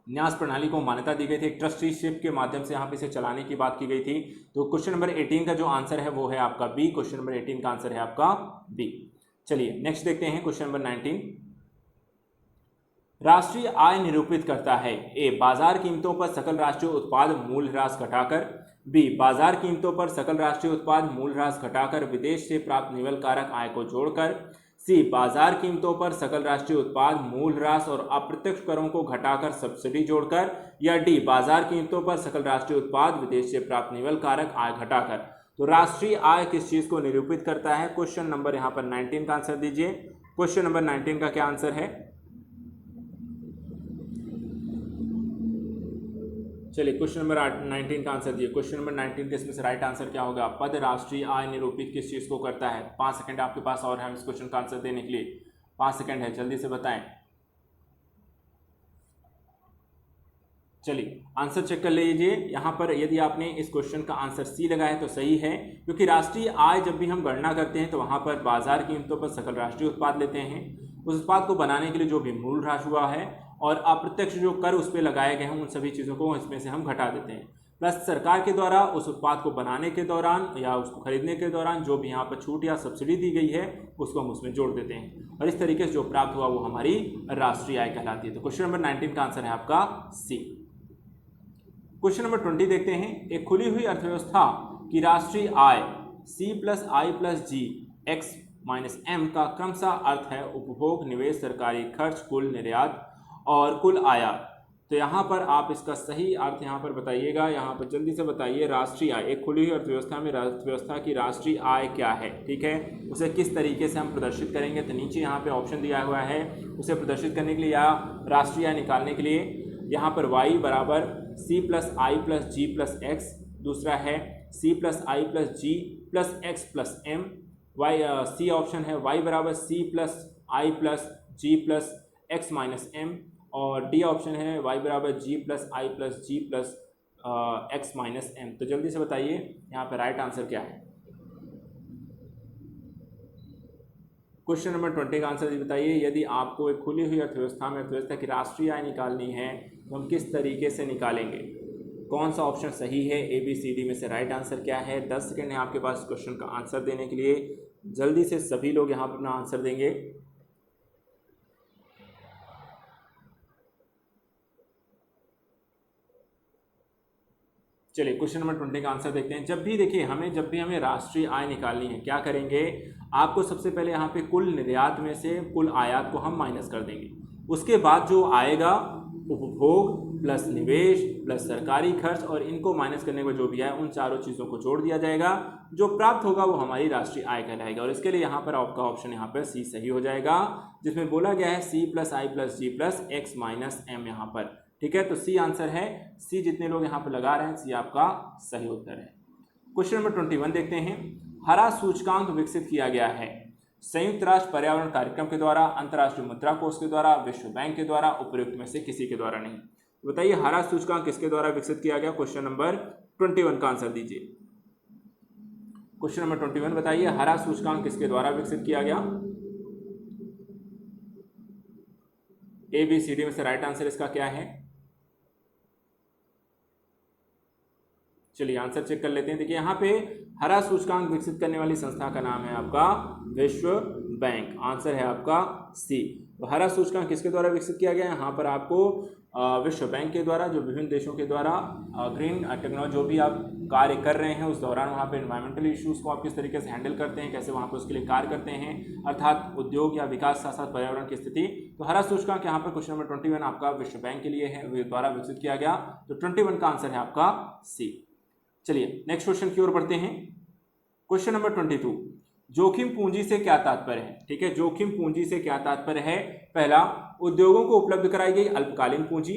Speaker 1: न्यास प्रणाली को मान्यता दी गई थी, एक ट्रस्टीशिप के माध्यम से यहाँ पे इसे चलाने की बात की गई थी। तो क्वेश्चन नंबर 18 का जो आंसर है वो है आपका बी। क्वेश्चन नंबर 18 का आंसर है आपका बी। चलिए नेक्स्ट देखते हैं क्वेश्चन नंबर 19। राष्ट्रीय आय निरूपित करता है? ए, बाजार कीमतों पर सकल राष्ट्रीय उत्पाद मूल्य ह्रास घटाकर, बी, बाजार कीमतों पर सकल राष्ट्रीय उत्पाद मूल्य ह्रास घटाकर विदेश से प्राप्त निवल कारक आय को जोड़कर, सी, बाजार कीमतों पर सकल राष्ट्रीय उत्पाद मूल्य ह्रास और अप्रत्यक्ष करों को घटाकर सब्सिडी जोड़कर, या डी, बाजार कीमतों पर सकल राष्ट्रीय उत्पाद विदेश से प्राप्त निवल कारक आय घटाकर। तो राष्ट्रीय आय किस चीज को निरूपित करता है? क्वेश्चन नंबर यहाँ पर 19 का आंसर दीजिए। क्वेश्चन नंबर 19 का क्या आंसर है? चलिए क्वेश्चन नंबर 19 का आंसर दिए। क्वेश्चन नंबर 19 के इसमें से राइट आंसर क्या होगा? पद राष्ट्रीय आय निरूपित किस चीज़ को करता है? 5 सेकंड आपके पास और है इस क्वेश्चन का आंसर देने के लिए। 5 सेकंड है, जल्दी से बताएं। चलिए आंसर चेक कर लीजिए। यहाँ पर यदि आपने इस क्वेश्चन का आंसर सी लगाया है तो सही है, क्योंकि राष्ट्रीय आय जब भी हम गणना करते हैं तो वहाँ पर बाजार कीमतों पर सकल राष्ट्रीय उत्पाद लेते हैं। उस उत्पाद को बनाने के लिए जो भी मूल राशि हुआ है और अप्रत्यक्ष जो कर उस पर लगाए गए हैं उन सभी चीज़ों को इसमें से हम घटा देते हैं, प्लस सरकार के द्वारा उस उत्पाद को बनाने के दौरान या उसको खरीदने के दौरान जो भी यहाँ पर छूट या सब्सिडी दी गई है उसको हम उसमें जोड़ देते हैं, और इस तरीके से जो प्राप्त हुआ वो हमारी राष्ट्रीय आय कहलाती है। तो क्वेश्चन नंबर 19 का आंसर है आपका सी। क्वेश्चन नंबर 20 देखते हैं। एक खुली हुई अर्थव्यवस्था की राष्ट्रीय आय सी plus I plus ji x minus M का क्रमशः अर्थ है उपभोग, निवेश, सरकारी खर्च, कुल निर्यात और कुल आयात। तो यहाँ पर आप इसका सही अर्थ यहाँ पर बताइएगा। यहाँ पर जल्दी से बताइए, राष्ट्रीय आय, एक खुली हुई अर्थव्यवस्था में अर्थव्यवस्था की राष्ट्रीय आय क्या है, ठीक है, उसे किस तरीके से हम प्रदर्शित करेंगे। तो नीचे यहाँ पे ऑप्शन दिया हुआ है, उसे प्रदर्शित करने के लिए या राष्ट्रीय आय निकालने के लिए यहाँ पर y बराबर C plus I plus G plus X, दूसरा है C plus I plus G plus X plus M, Y C option है y बराबर C plus I plus G plus X minus M, और डी ऑप्शन है y बराबर G plus I plus G plus X minus M. तो जल्दी से बताइए यहाँ पे राइट आंसर क्या है। क्वेश्चन नंबर 20 का आंसर बताइए। यदि आपको एक खुली हुई अर्थव्यवस्था में अर्थव्यवस्था की राष्ट्रीय आय निकालनी है तो हम किस तरीके से निकालेंगे? कौन सा ऑप्शन सही है? ए बी सी डी में से राइट आंसर क्या है? 10 सेकंड है आपके पास क्वेश्चन का आंसर देने के लिए। जल्दी से सभी लोग यहाँ पर अपना आंसर देंगे। चलिए क्वेश्चन नंबर 20 का आंसर देखते हैं। जब भी हमें राष्ट्रीय आय निकालनी है, क्या करेंगे? आपको सबसे पहले यहाँ पे कुल निर्यात में से कुल आयात को हम माइनस कर देंगे। उसके बाद जो आएगा उपभोग प्लस निवेश प्लस सरकारी खर्च, और इनको माइनस करने को जो भी है उन चारों चीज़ों को जोड़ दिया जाएगा। जो प्राप्त होगा वो हमारी राष्ट्रीय आय कहलाएगा। और इसके लिए यहाँ पर आपका ऑप्शन यहाँ पर सी सही हो जाएगा, जिसमें बोला गया है C plus I plus G plus X minus M यहाँ पर, ठीक है। तो सी आंसर है, सी जितने लोग यहाँ पर लगा रहे हैं सी आपका सही उत्तर है। क्वेश्चन नंबर 21 देखते हैं। हरा सूचकांक विकसित किया गया है संयुक्त राष्ट्र पर्यावरण कार्यक्रम के द्वारा, अंतर्राष्ट्रीय मुद्रा कोष के द्वारा, विश्व बैंक के द्वारा, उपयुक्त में से किसी के द्वारा नहीं। तो बताइए हरा सूचकांक किसके द्वारा विकसित किया गया? क्वेश्चन नंबर 21 का आंसर दीजिए। क्वेश्चन नंबर 21 बताइए, हरा सूचकांक किसके द्वारा विकसित किया गया? ए बी सी डी में से राइट आंसर इसका क्या है? चलिए आंसर चेक कर लेते हैं। देखिए यहाँ पे हरा सूचकांक विकसित करने वाली संस्था का नाम है आपका विश्व बैंक। आंसर है आपका सी। तो हरा सूचकांक किसके द्वारा विकसित किया गया है? यहाँ पर आपको विश्व बैंक के द्वारा, जो विभिन्न देशों के द्वारा ग्रीन टेक्नोलॉजी जो भी आप कार्य कर रहे हैं उस दौरान वहाँ पे एनवायरमेंटल इश्यूज़ को आप किस तरीके से हैंडल करते हैं, कैसे वहाँ पे उसके लिए कार्य करते हैं, अर्थात उद्योग या विकास साथ साथ पर्यावरण की स्थिति। तो हरा सूचकांक यहाँ पर क्वेश्चन नंबर 21 आपका विश्व बैंक के लिए है, द्वारा विकसित किया गया। तो 21 का आंसर है आपका सी। चलिए नेक्स्ट क्वेश्चन की ओर बढ़ते हैं। क्वेश्चन नंबर 22, जोखिम पूंजी से क्या तात्पर्य है? ठीक है, जोखिम पूंजी से क्या तात्पर्य है? पहला, उद्योगों को उपलब्ध कराई गई अल्पकालीन पूंजी।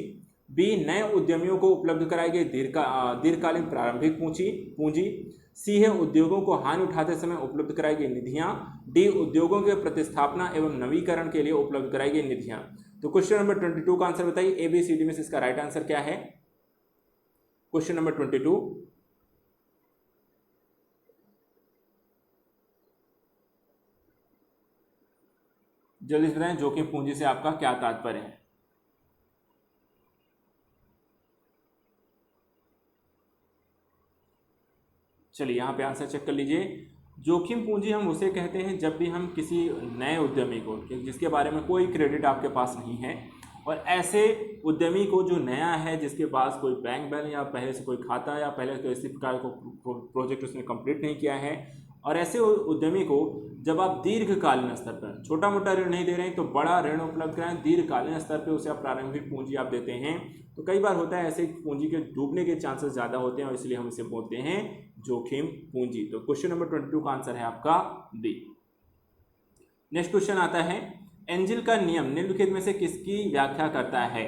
Speaker 1: बी, नए उद्यमियों को उपलब्ध कराई गई दीर्घकालीन प्रारंभिक पूंजी। सी है उद्योगों को हानि उठाते समय उपलब्ध कराई गई निधियां। डी, उद्योगों के प्रतिस्थापना एवं नवीकरण के लिए उपलब्ध कराई गई निधियां। तो क्वेश्चन नंबर 22 का आंसर बताइए। ए बी सी डी में से इसका राइट आंसर क्या है? क्वेश्चन नंबर 22, जल्दी से बताएं जोखिम पूंजी से आपका क्या तात्पर्य है? चलिए यहाँ पे आंसर चेक कर लीजिए। जोखिम पूंजी हम उसे कहते हैं जब भी हम किसी नए उद्यमी को, जिसके बारे में कोई क्रेडिट आपके पास नहीं है, और ऐसे उद्यमी को जो नया है, जिसके पास कोई बैंक बैलेंस या पहले से कोई खाता या पहले किसी प्रकार को प्रोजेक्ट उसने कंप्लीट नहीं किया है, और ऐसे उद्यमी को जब आप दीर्घकालीन स्तर पर छोटा मोटा ऋण नहीं दे रहे हैं तो बड़ा ऋण उपलब्ध कराएं, दीर्घकालीन स्तर पर उसे आप प्रारंभिक पूंजी आप देते हैं, तो कई बार होता है ऐसे पूंजी के डूबने के चांसेस ज़्यादा होते हैं और इसलिए हम इसे बोलते हैं जोखिम पूंजी। तो क्वेश्चन नंबर 22 का आंसर है आपका बी। नेक्स्ट क्वेश्चन आता है, एंजिल का नियम निम्नलिखित में से किसकी व्याख्या करता है?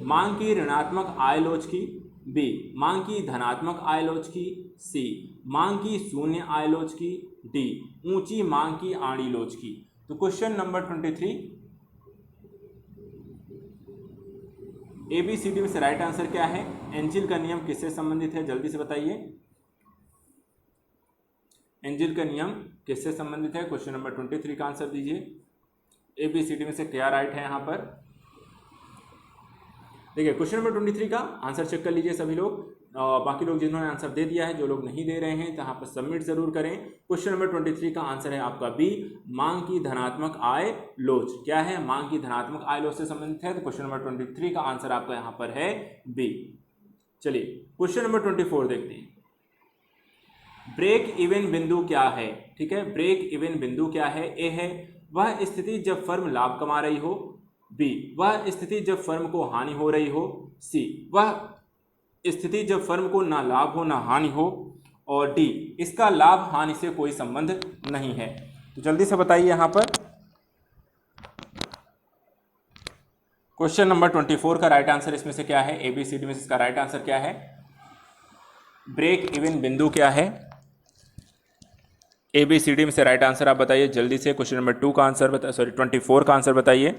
Speaker 1: मांग की ऋणात्मक आय लोच की, बी मांग की धनात्मक आयलोच की, सी मांग की शून्य आयलोच की, डी ऊंची मांग की आड़ी लोच की। तो क्वेश्चन नंबर 23 ABCD में से राइट आंसर क्या है? एंजिल का नियम किससे संबंधित है? जल्दी से बताइए। एंजिल का नियम किससे संबंधित है? क्वेश्चन नंबर 23 का आंसर दीजिए। ABCD में से क्या राइट है यहाँ पर? देखिए क्वेश्चन नंबर 23 का आंसर चेक कर लीजिए सभी लोग। बाकी लोग जिन्होंने आंसर दे दिया है, जो लोग नहीं दे रहे हैं तो यहाँ पर सबमिट जरूर करें। क्वेश्चन नंबर 23 का आंसर है आपका बी मांग की धनात्मक आय लोच। क्या है? मांग की धनात्मक आय लोच से संबंधित है। तो क्वेश्चन नंबर 23 का आंसर आपका यहाँ पर है बी। चलिए क्वेश्चन नंबर 24 देखते हैं। ब्रेक इवन बिंदु क्या है? ठीक है, ब्रेक इवन बिंदु क्या है? ए है वह स्थिति जब फर्म लाभ कमा रही हो, बी वह स्थिति जब फर्म को हानि हो रही हो, सी वह स्थिति जब फर्म को ना लाभ हो ना हानि हो, और डी इसका लाभ हानि से कोई संबंध नहीं है। तो जल्दी से बताइए यहां पर। क्वेश्चन नंबर 24 का राइट आंसर इसमें से क्या है? ABCD में से इसका राइट आंसर क्या है? ब्रेक इवन बिंदु क्या है? ABCD में से राइट आंसर आप बताइए जल्दी से। क्वेश्चन नंबर 2 का आंसर 24 का आंसर बताइए।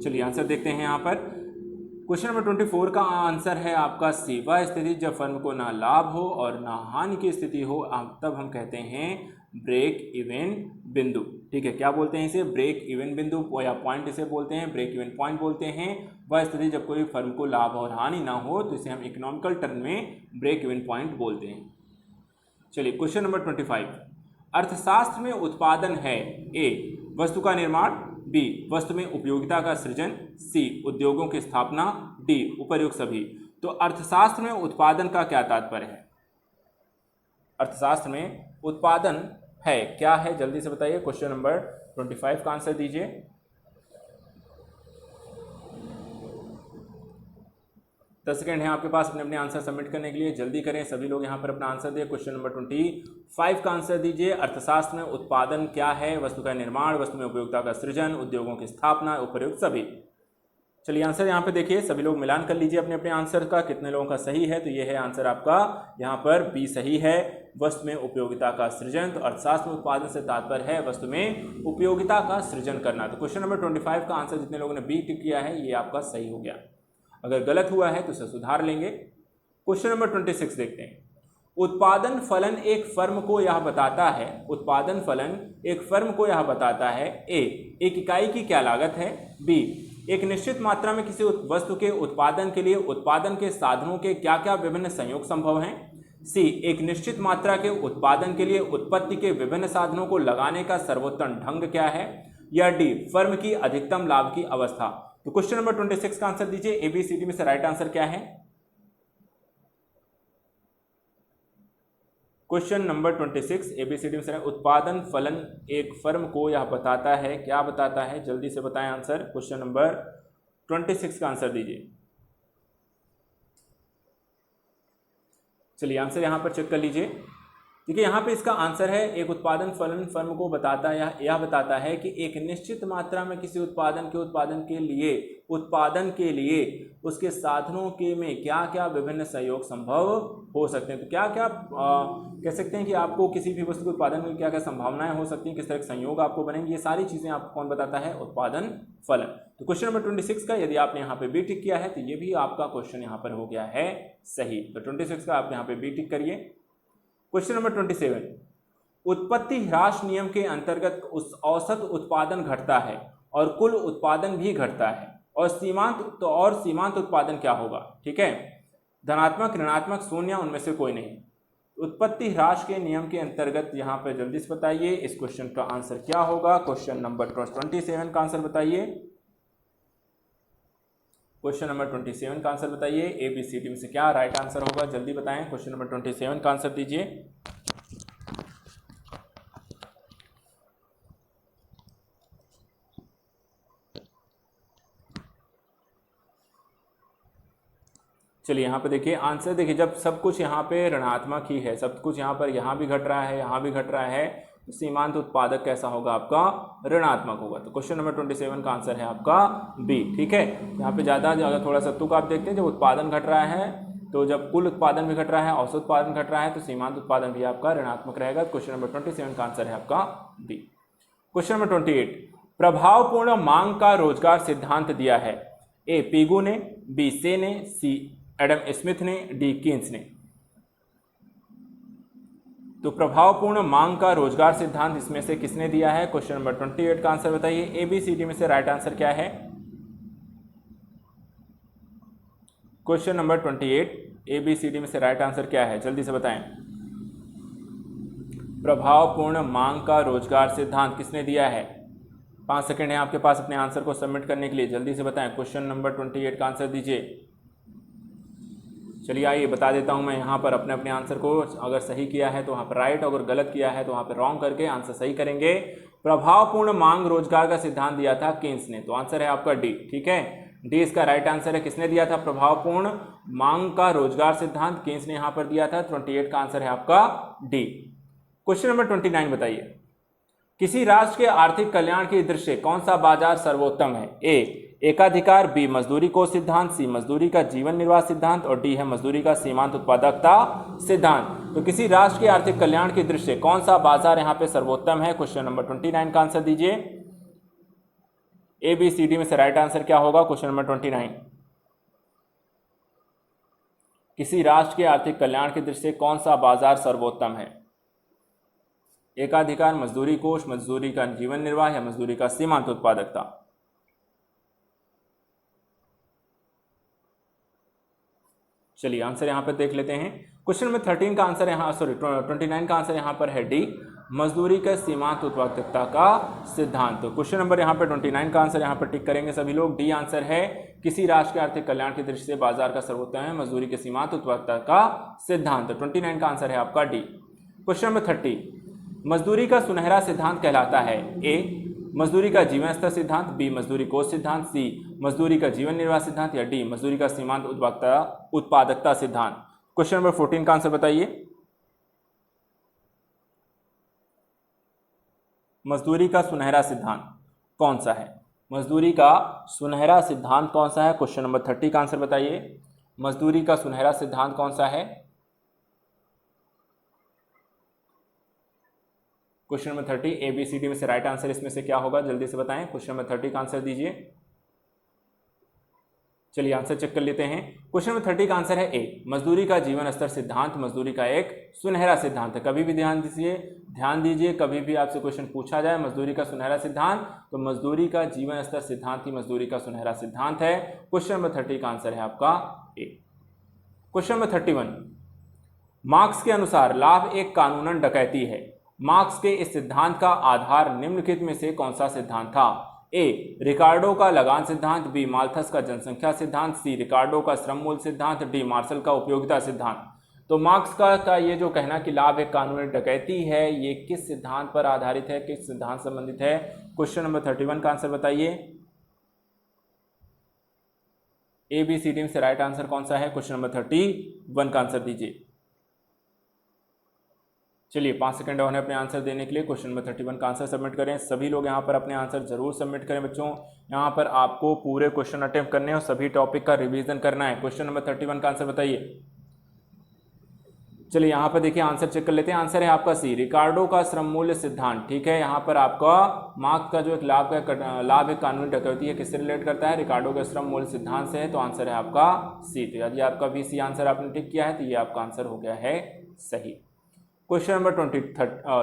Speaker 1: चलिए आंसर देखते हैं यहाँ पर। क्वेश्चन नंबर 24 का आंसर है आपका सी वह स्थिति जब फर्म को ना लाभ हो और ना हानि की स्थिति हो, तब हम कहते हैं ब्रेक इवन बिंदु। ठीक है, क्या बोलते हैं इसे? ब्रेक इवन बिंदु या पॉइंट इसे बोलते हैं, ब्रेक इवन पॉइंट बोलते हैं। वह स्थिति जब कोई फर्म को लाभ और हानि ना हो तो इसे हम इकोनॉमिकल टर्म में ब्रेक इवन पॉइंट बोलते हैं। चलिए क्वेश्चन नंबर 25 अर्थशास्त्र में उत्पादन है ए वस्तु का निर्माण, बी वस्तु में उपयोगिता का सृजन, सी उद्योगों की स्थापना, डी उपर्युक्त सभी। तो अर्थशास्त्र में उत्पादन का क्या तात्पर्य है? अर्थशास्त्र में उत्पादन है क्या है? जल्दी से बताइए। क्वेश्चन नंबर 25 का आंसर दीजिए। 10 सेकेंड है आपके पास अपने अपने आंसर सबमिट करने के लिए, जल्दी करें सभी लोग यहाँ पर अपना आंसर दिए। क्वेश्चन नंबर 25 का आंसर दीजिए। अर्थशास्त्र में उत्पादन क्या है? वस्तु का निर्माण, वस्तु में उपयोगिता का सृजन, उद्योगों की स्थापना, उपर्युक्त सभी। चलिए आंसर यहाँ पे देखिए, सभी लोग मिलान कर लीजिए अपने अपने आंसर का, कितने लोगों का सही है। तो ये है आंसर आपका यहाँ पर बी सही है, वस्तु में उपयोगिता का सृजन। तो अर्थशास्त्र में उत्पादन से तात्पर्य है वस्तु में उपयोगिता का सृजन करना। तो क्वेश्चन नंबर 25 का आंसर जितने लोगों ने बी टिक किया है ये आपका सही हो गया। अगर गलत हुआ है तो उसे सुधार लेंगे। क्वेश्चन नंबर 26 देखते हैं। उत्पादन फलन एक फर्म को यह बताता है, उत्पादन फलन एक फर्म को यह बताता है ए एक इकाई की क्या लागत है, बी एक निश्चित मात्रा में किसी वस्तु के उत्पादन के लिए उत्पादन के साधनों के क्या क्या विभिन्न संयोग संभव हैं, सी एक निश्चित मात्रा के उत्पादन के लिए उत्पत्ति के विभिन्न साधनों को लगाने का सर्वोत्तम ढंग क्या है, या डी फर्म की अधिकतम लाभ की अवस्था। तो क्वेश्चन नंबर 26 का आंसर दीजिए। ABCD में से राइट आंसर क्या है? क्वेश्चन नंबर 26 ABCD में से उत्पादन फलन एक फर्म को यह बताता है, क्या बताता है? जल्दी से बताएं आंसर। क्वेश्चन नंबर 26 का आंसर दीजिए। चलिए आंसर यहां पर चेक कर लीजिए। देखिए यहाँ पे इसका आंसर है एक उत्पादन फलन फर्म को बताता है, यह बताता है कि एक निश्चित मात्रा में किसी उत्पादन के लिए उसके साधनों के में क्या क्या विभिन्न सहयोग संभव हो सकते हैं। तो क्या क्या कह सकते हैं कि आपको किसी भी वस्तु के उत्पादन में क्या क्या संभावनाएं हो सकती हैं, किस तरह के संयोग आपको बनेंगे, ये सारी चीजें आपको कौन बताता है? उत्पादन फलन। तो क्वेश्चन नंबर 26 का यदि आपने यहाँ पे बी टिक किया है तो ये भी आपका क्वेश्चन यहाँ पर हो गया है सही। तो 26 का आप यहाँ पे बी टिक करिए। क्वेश्चन नंबर 27 उत्पत्ति ह्रास नियम के अंतर्गत उस औसत उत्पादन घटता है और कुल उत्पादन भी घटता है, और सीमांत उत्पादन क्या होगा? ठीक है, धनात्मक, ऋणात्मक, शून्य, उनमें से कोई नहीं। उत्पत्ति ह्रास के नियम के अंतर्गत यहाँ पे जल्दी से बताइए इस क्वेश्चन का आंसर क्या होगा? क्वेश्चन नंबर 27 का आंसर बताइए। क्वेश्चन नंबर 27 का आंसर बताइए। ABCD में से क्या राइट आंसर होगा? जल्दी बताएं। क्वेश्चन नंबर 27 का आंसर दीजिए। चलिए यहाँ पे देखिए आंसर देखिए, जब सब कुछ यहाँ पे ऋणात्मक ही है, सब कुछ यहाँ पर यहाँ भी घट रहा है, यहाँ भी घट रहा है, तो सीमांत उत्पादक कैसा होगा आपका, ऋणात्मक होगा। तो क्वेश्चन नंबर 27 का आंसर है आपका बी। ठीक है, यहाँ पे ज़्यादा थोड़ा सा तुक आप देखते हैं, जब उत्पादन घट रहा है तो जब कुल उत्पादन भी घट रहा है, औसत उत्पादन घट रहा है, तो सीमांत उत्पादन भी आपका ऋणात्मक रहेगा। क्वेश्चन नंबर 27 का आंसर है आपका बी। क्वेश्चन नंबर 28, प्रभावपूर्ण मांग का रोजगार सिद्धांत दिया है। ए पीगू ने, बी से ने, सी एडम स्मिथ ने, डी कीन्स ने। तो प्रभावपूर्ण मांग का रोजगार सिद्धांत इसमें से किसने दिया है? क्वेश्चन नंबर 28 का आंसर बताइए। ए बी सी डी में से राइट आंसर क्या है? Question number 28 A B C D में से राइट आंसर क्या है, जल्दी से बताएं। प्रभावपूर्ण मांग का रोजगार सिद्धांत किसने दिया है? 5 सेकंड है आपके पास अपने आंसर को सबमिट करने के लिए, जल्दी से बताएं। क्वेश्चन नंबर 28 का आंसर दीजिए। चलिए आइए बता देता हूं मैं यहाँ पर अपने अपने आंसर को। अगर सही किया है तो वहाँ पर राइट, अगर गलत किया है तो वहाँ पर रॉन्ग करके आंसर सही करेंगे। प्रभावपूर्ण मांग रोजगार का सिद्धांत दिया था कीन्स ने, तो आंसर है आपका डी। ठीक है, डी इसका राइट आंसर है। किसने दिया था प्रभावपूर्ण मांग का रोजगार सिद्धांत? कीन्स ने यहाँ पर दिया था। 28 का आंसर है आपका डी। क्वेश्चन नंबर 29 बताइए, किसी राष्ट्र के आर्थिक कल्याण की दृष्टि से कौन सा बाजार सर्वोत्तम है? ए एकाधिकार, बी मजदूरी कोष सिद्धांत, सी मजदूरी का जीवन निर्वाह सिद्धांत और डी है मजदूरी का सीमांत उत्पादकता सिद्धांत। तो किसी राष्ट्र के आर्थिक कल्याण की दृष्टि से कौन सा बाजार यहाँ पे सर्वोत्तम है? क्वेश्चन नंबर 29 का आंसर दीजिए। ए बी सी डी में से राइट आंसर क्या होगा? क्वेश्चन नंबर 29, किसी राष्ट्र के आर्थिक कल्याण की दृष्टि से कौन सा बाजार सर्वोत्तम है? एकाधिकार, मजदूरी कोष, मजदूरी का जीवन निर्वाह या मजदूरी का सीमांत उत्पादकता। चलिए आंसर यहां पर देख लेते हैं। क्वेश्चन नंबर 13 का आंसर यहाँ 29 का आंसर यहां पर है डी मजदूरी का सीमांत उत्पादकता का सिद्धांत। तो क्वेश्चन नंबर यहाँ पर 29 का आंसर यहाँ पर टिक करेंगे सभी लोग। डी आंसर है, किसी राष्ट्र के आर्थिक कल्याण की दृष्टि से बाजार का सर्वोत्तम है मजदूरी के सीमांत उत्पादकता का सिद्धांत। 29 का आंसर है आपका डी। क्वेश्चन नंबर 30, मजदूरी का सुनहरा सिद्धांत कहलाता है? ए मजदूरी का जीवन स्तर सिद्धांत, बी मजदूरी कोष सिद्धांत, सी मजदूरी का जीवन निर्वाह सिद्धांत या डी मजदूरी का सीमांत उत्पादकता सिद्धांत। क्वेश्चन नंबर 14 का आंसर बताइए। मजदूरी का सुनहरा सिद्धांत कौन सा है? मजदूरी का सुनहरा सिद्धांत कौन सा है? क्वेश्चन नंबर 30 का आंसर बताइए। मजदूरी का सुनहरा सिद्धांत कौन सा है? Question number 30 A B C D में से राइट आंसर इसमें से क्या होगा, जल्दी से बताएं। क्वेश्चन नंबर 30 का आंसर दीजिए। चलिए आंसर चेक कर लेते हैं। क्वेश्चन नंबर 30 का आंसर है ए मजदूरी का जीवन स्तर सिद्धांत मजदूरी का एक सुनहरा सिद्धांत है। कभी भी ध्यान दीजिए, कभी भी आपसे क्वेश्चन पूछा जाए मजदूरी का सुनहरा सिद्धांत, तो मजदूरी का जीवन स्तर सिद्धांत ही मजदूरी का सुनहरा सिद्धांत है। क्वेश्चन नंबर 30 का आंसर है आपका ए। क्वेश्चन नंबर 31, मार्क्स के अनुसार लाभ एक कानूनन डकैती है। मार्क्स के इस सिद्धांत का आधार निम्नलिखित में से कौन सा सिद्धांत था? ए रिकार्डो का लगान सिद्धांत, बी माल्थस का जनसंख्या सिद्धांत, सी रिकार्डो का श्रम मूल्य सिद्धांत, डी मार्शल का उपयोगिता सिद्धांत। तो मार्क्स का ये जो कहना कि लाभ एक कानूनी डकैती है, ये किस सिद्धांत पर आधारित है, किस सिद्धांत संबंधित है? क्वेश्चन नंबर 31 का आंसर बताइए। ए बी सी डी से राइट आंसर कौन सा है? क्वेश्चन नंबर 31 का आंसर दीजिए। चलिए 5 सेकंड होने अपने आंसर देने के लिए। क्वेश्चन नंबर 31 का आंसर सबमिट करें। सभी लोग यहाँ पर अपने आंसर जरूर सबमिट करें बच्चों। यहाँ पर आपको पूरे क्वेश्चन अटेम्प्ट करने हैं और सभी टॉपिक का रिवीजन करना है। क्वेश्चन नंबर 31 का आंसर बताइए। चलिए यहाँ पर देखिए आंसर चेक कर लेते हैं। आंसर है आपका सी रिकार्डो का श्रम मूल्य सिद्धांत। ठीक है, यहाँ पर आपका मार्क्स का जो एक लाभ एक कानूनी डकैती है, किससे रिलेट करता है? रिकार्डो के श्रम मूल्य सिद्धांत से है। तो आंसर है आपका सी। तो यदि आपका भी सी आंसर आपने टिक किया है तो ये आपका आंसर हो गया है सही। क्वेश्चन नंबर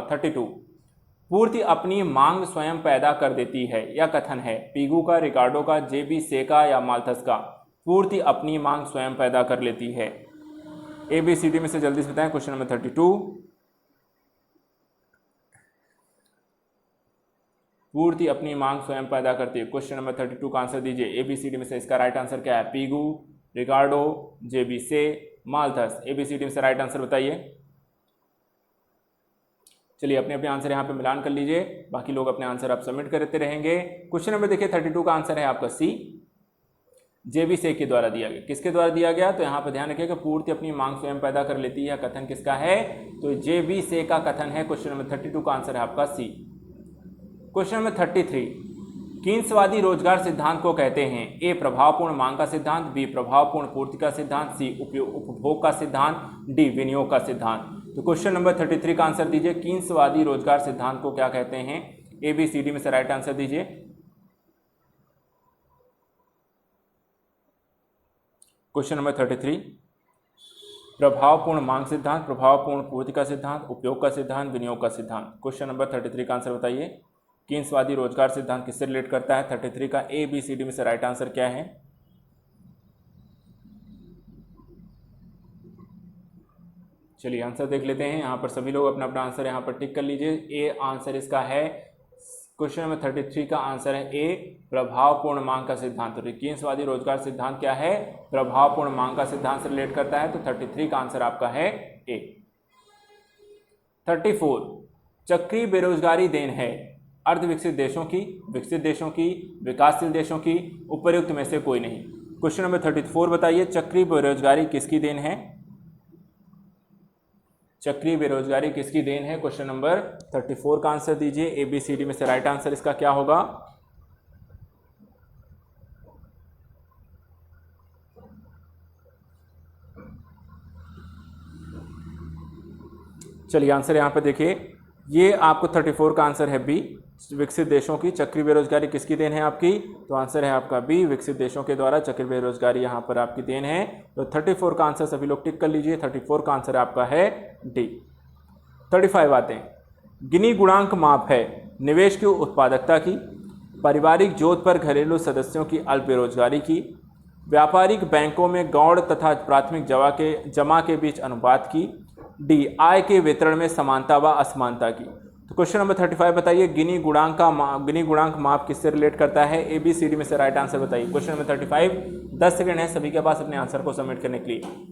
Speaker 1: 32, पूर्ति अपनी मांग स्वयं पैदा कर देती है, यह कथन है पीगू का, रिकार्डो का, जेबी से का या माल्थस का? पूर्ति अपनी मांग स्वयं पैदा कर लेती है। ए बी सी डी में से जल्दी से बताएं। क्वेश्चन नंबर 32, पूर्ति अपनी मांग स्वयं पैदा करती है। क्वेश्चन नंबर 32 का आंसर दीजिए। ए बी सी डी में से इसका राइट आंसर क्या है? Pigou, Ricardo, JB Say, Malthus. A B C D में से राइट आंसर बताइए। चलिए अपने अपने आंसर यहाँ पे मिलान कर लीजिए, बाकी लोग अपने आंसर आप सबमिट करते रहेंगे। क्वेश्चन नंबर देखिए 32 का आंसर है आपका सी JB के द्वारा दिया गया। किसके द्वारा दिया गया? तो यहाँ पर ध्यान रखिएगा, पूर्ति अपनी मांग स्वयं पैदा कर लेती है, कथन किसका है? तो JB का कथन है। क्वेश्चन नंबर 32 का आंसर है आपका सी। क्वेश्चन नंबर 33, कीन्सवादी रोजगार सिद्धांत को कहते हैं? ए प्रभावपूर्ण मांग का सिद्धांत, बी प्रभावपूर्ण पूर्ति का सिद्धांत, सी उपभोग का सिद्धांत, डी विनियोग का सिद्धांत। तो क्वेश्चन नंबर 33 का आंसर दीजिए, कीन्सवादी रोजगार सिद्धांत को क्या कहते हैं? ABCD में से राइट आंसर दीजिए। क्वेश्चन नंबर 33, प्रभावपूर्ण मांग सिद्धांत, प्रभावपूर्ण पूर्ति का सिद्धांत, उपयोग का सिद्धांत, विनियोग का सिद्धांत। क्वेश्चन नंबर 33 का आंसर बताइए, कीन्सवादी रोजगार सिद्धांत किससे रिलेट करता है? 33 का ABCD में से राइट आंसर क्या है? चलिए आंसर देख लेते हैं। यहाँ पर सभी लोग अपना अपना आंसर यहाँ पर टिक कर लीजिए। ए आंसर इसका है। क्वेश्चन नंबर 33 का आंसर है ए, प्रभावपूर्ण मांग का सिद्धांत। तो कीन्सवादी रोजगार सिद्धांत क्या है? प्रभावपूर्ण मांग का सिद्धांत से रिलेट करता है। तो 33 का आंसर आपका है ए। 34, चक्रीय बेरोजगारी देन है अर्धविकसित देशों की, विकसित देशों की, विकासशील देशों की, उपर्युक्त में से कोई नहीं। क्वेश्चन नंबर 34 बताइए, चक्रीय बेरोजगारी किसकी देन है? चक्रीय बेरोजगारी किसकी देन है? क्वेश्चन नंबर 34 का आंसर दीजिए। ABCD में से राइट आंसर इसका क्या होगा? चलिए आंसर यहाँ पे देखिए, ये आपको 34 का आंसर है बी, विकसित देशों की चक्रीय बेरोजगारी किसकी देन है आपकी? तो आंसर है आपका बी, विकसित देशों के द्वारा चक्रीय बेरोजगारी यहाँ पर आपकी देन है। तो 34 का आंसर सभी लोग टिक कर लीजिए। 34 का आंसर आपका है डी। 35 आते हैं, गिनी गुणांक माप है निवेश की उत्पादकता की, पारिवारिक जोत पर घरेलू सदस्यों की अल्प बेरोजगारी की, व्यापारिक बैंकों में गौण तथा प्राथमिक जमा के बीच अनुपात की, डी आय के वितरण में समानता व असमानता की। तो क्वेश्चन नंबर 35 बताइए, गिनी गुणांक माप किससे रिलेट करता है? ABCD में से राइट आंसर बताइए। क्वेश्चन नंबर 35, 10 सेकंड है सभी के पास अपने आंसर को सबमिट करने के लिए।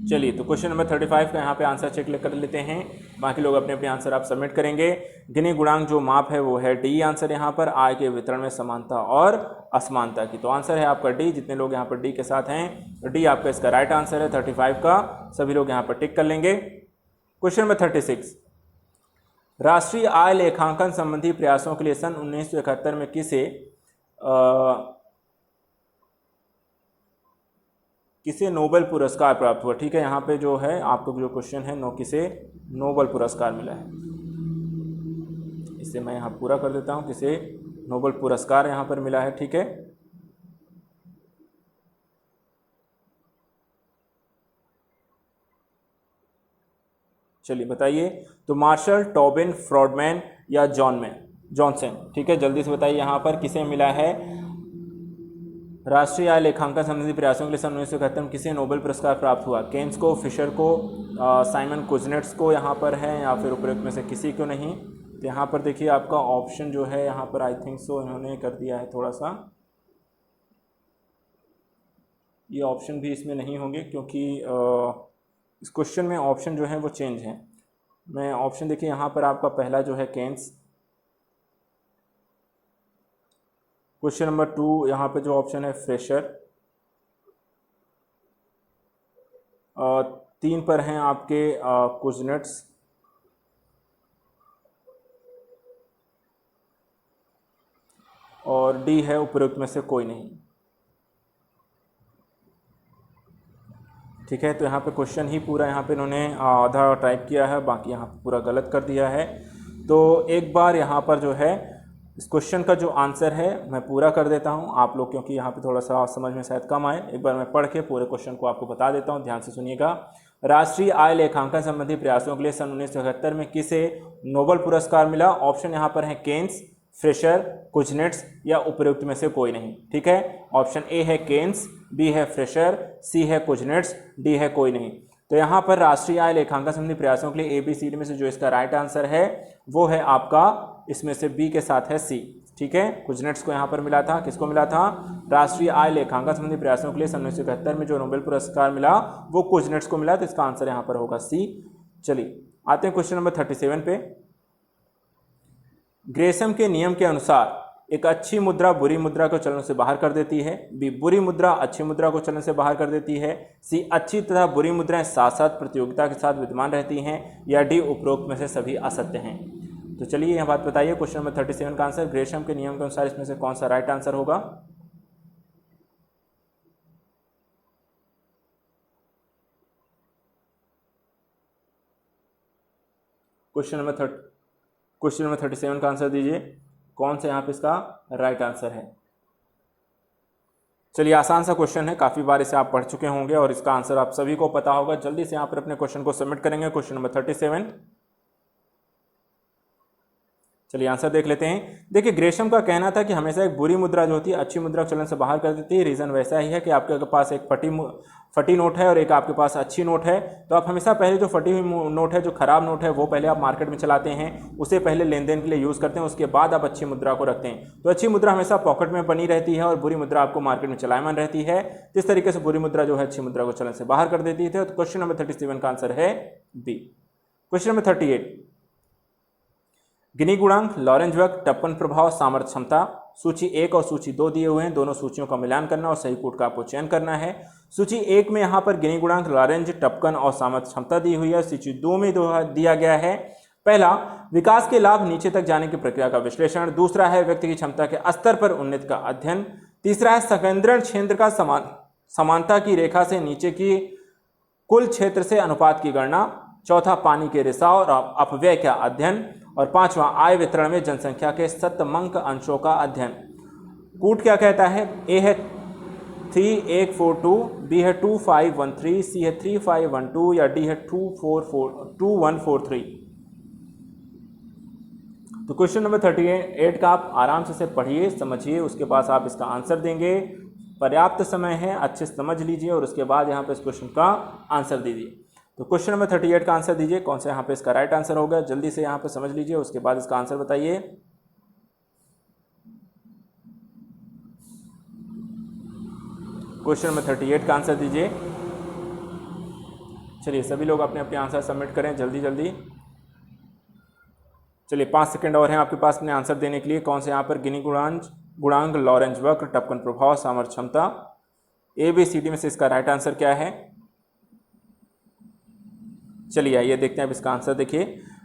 Speaker 1: चलिए तो क्वेश्चन नंबर 35 का यहाँ पे आंसर चेक कर लेते हैं, बाकी लोग अपने अपने आंसर आप सबमिट करेंगे। गिनी गुणांक जो माप है वो है डी आंसर यहाँ पर, आय के वितरण में समानता और असमानता की। तो आंसर है आपका डी। जितने लोग यहाँ पर डी के साथ हैं, तो डी आपका इसका राइट आंसर है 35 का। सभी लोग यहाँ पर टिक कर लेंगे। क्वेश्चन नंबर 36, राष्ट्रीय आय लेखांकन संबंधी प्रयासों के लिए सन 1971 में किसे नोबेल पुरस्कार प्राप्त हुआ? ठीक है, यहाँ पे जो है आपको जो क्वेश्चन है किसे नोबेल पुरस्कार मिला है, इसे मैं यहाँ पूरा कर देता हूँ। किसे नोबेल पुरस्कार यहाँ पर मिला है? ठीक है, चलिए बताइए। तो मार्शल, टॉबिन, फ्रॉडमैन या जॉनसन? ठीक है, जल्दी से बताइए यहाँ पर किसे मिला है राष्ट्रीय आय लेखांकन संबंधी प्रयासों के लिए सन 1971 में किसे नोबेल पुरस्कार प्राप्त हुआ? केन्स को, फिशर को, साइमन कुजनेट्स को यहाँ पर है, या फिर उपरोक्त में से किसी को नहीं? तो यहाँ पर देखिए आपका ऑप्शन जो है यहाँ पर आई थिंक सो इन्होंने कर दिया है थोड़ा सा, ये ऑप्शन भी इसमें नहीं होंगे क्योंकि इस क्वेश्चन में ऑप्शन जो है वो चेंज है। मैं ऑप्शन देखिए यहाँ पर आपका पहला जो है केन्स, क्वेश्चन नंबर 2 यहाँ पे जो ऑप्शन है फ्रेशर, 3 पर हैं आपके कुजनेट्स, और डी है उपरोक्त में से कोई नहीं। ठीक है, तो यहाँ पे क्वेश्चन ही पूरा यहाँ पे इन्होंने आधा टाइप किया है, बाकी यहाँ पे पूरा गलत कर दिया है। तो एक बार यहाँ पर जो है इस क्वेश्चन का जो आंसर है मैं पूरा कर देता हूँ आप लोग, क्योंकि यहाँ पे थोड़ा सा समझ में शायद कम आए। एक बार मैं पढ़ के पूरे क्वेश्चन को आपको बता देता हूँ, ध्यान से सुनिएगा। राष्ट्रीय आय लेखांकन संबंधी प्रयासों के लिए सन 1971 में किसे नोबेल पुरस्कार मिला? ऑप्शन यहाँ पर है केन्स, फ्रेशर, कुजनेट्स या उपरोक्त में से कोई नहीं। ठीक है, ऑप्शन ए है केन्स, बी है फ्रेशर, सी है कुजनेट्स, डी है कोई नहीं। तो यहाँ पर राष्ट्रीय आय लेखांकन संबंधी प्रयासों के लिए ABCD में से जो इसका राइट आंसर है वो है आपका इसमें से बी के साथ है सी। ठीक है, कुजनेट्स को यहाँ पर मिला था, किसको मिला था? राष्ट्रीय आय लेखांकन संबंधी प्रयासों के लिए सन 1971 में जो नोबेल पुरस्कार मिला वो कुजनेट्स को मिला, तो इसका आंसर यहाँ पर होगा सी। चलिए आते हैं क्वेश्चन नंबर 37 पे। ग्रेशम के नियम के अनुसार एक अच्छी मुद्रा बुरी मुद्रा को चलन से बाहर कर देती है, बी बुरी मुद्रा अच्छी मुद्रा को चलन से बाहर कर देती है, सी अच्छी तथा बुरी मुद्राएं साथ साथ प्रतियोगिता के साथ विद्यमान रहती हैं, या डी उपरोक्त में से सभी असत्य हैं। तो चलिए यह बात बताइए, क्वेश्चन नंबर 37 का आंसर ग्रेशम के नियम के अनुसार इसमें से कौन सा राइट आंसर होगा। क्वेश्चन नंबर 37 का आंसर दीजिए, कौन सा यहाँ पे इसका राइट आंसर है। चलिए आसान सा क्वेश्चन है, काफ़ी बार इसे आप पढ़ चुके होंगे और इसका आंसर आप सभी को पता होगा। जल्दी से यहाँ पर अपने क्वेश्चन को सबमिट करेंगे। क्वेश्चन नंबर 37, चलिए आंसर देख लेते हैं। देखिए ग्रेशम का कहना था कि हमेशा एक बुरी मुद्रा जो होती है अच्छी मुद्रा चलन से बाहर कर देती है। रीज़न वैसा ही है कि आपके पास एक फटी नोट है और एक आपके पास अच्छी नोट है, तो आप हमेशा पहले जो फटी हुई नोट है, जो खराब नोट है, वो पहले आप मार्केट में चलाते हैं, उसे पहले लेन देन के लिए यूज़ करते हैं, उसके बाद आप अच्छी मुद्रा को रखते हैं। तो अच्छी मुद्रा हमेशा पॉकेट में बनी रहती है और बुरी मुद्रा आपको मार्केट में चलायमान रहती है। जिस तरीके से बुरी मुद्रा जो है अच्छी मुद्रा को चलन से बाहर कर देती है। तो क्वेश्चन नंबर 37 का आंसर है बी। क्वेश्चन नंबर 38, गिनी गुणांक, लॉरेंज वक्र, टप्पन प्रभाव, सामर्थ्य क्षमता, सूची 1 और सूची 2 दिए हुए हैं। दोनों सूचियों का मिलान करना और सही कूट का आपको चयन करना है। सूची 1 में यहाँ पर गिनी गुणांक, लॉरेंज, टप्पन और सामर्थ्य क्षमता दी हुई है। सूची 2 में दिया गया है, पहला विकास के लाभ नीचे तक जाने की प्रक्रिया का विश्लेषण, दूसरा है व्यक्ति की क्षमता के स्तर पर उन्नति का अध्ययन, तीसरा है संकेंद्रण क्षेत्र का समानता की रेखा से नीचे की कुल क्षेत्र से अनुपात की गणना, चौथा पानी के रिसाव और अपव्यय का अध्ययन, और पांचवा आय वितरण में जनसंख्या के सतमंक अंशों का अध्ययन। कूट क्या कहता है, ए है 3842, बी है 2513, सी है 3512 या डी है 2143। तो क्वेश्चन नंबर 38 का आप आराम से पढ़िए, समझिए, उसके पास आप इसका आंसर देंगे। पर्याप्त समय है, अच्छे से समझ लीजिए और उसके बाद यहाँ पे इस क्वेश्चन का आंसर दीजिए। तो क्वेश्चन नंबर 38 का आंसर दीजिए, कौन सा यहाँ पे इसका राइट आंसर होगा। जल्दी से यहाँ पे समझ लीजिए, उसके बाद इसका आंसर बताइए। क्वेश्चन नंबर 38 का आंसर दीजिए। चलिए सभी लोग अपने अपने आंसर सबमिट करें जल्दी जल्दी। चलिए 5 सेकंड और हैं आपके पास अपने आंसर देने के लिए। कौन से यहाँ पर गिनी गुणांक, लॉरेंज वक्र, टप्पन प्रभाव, सामर्थ्य क्षमता, ABCD में से इसका राइट आंसर क्या है। चलिए आइए देखते हैं अब इसका आंसर। देखिए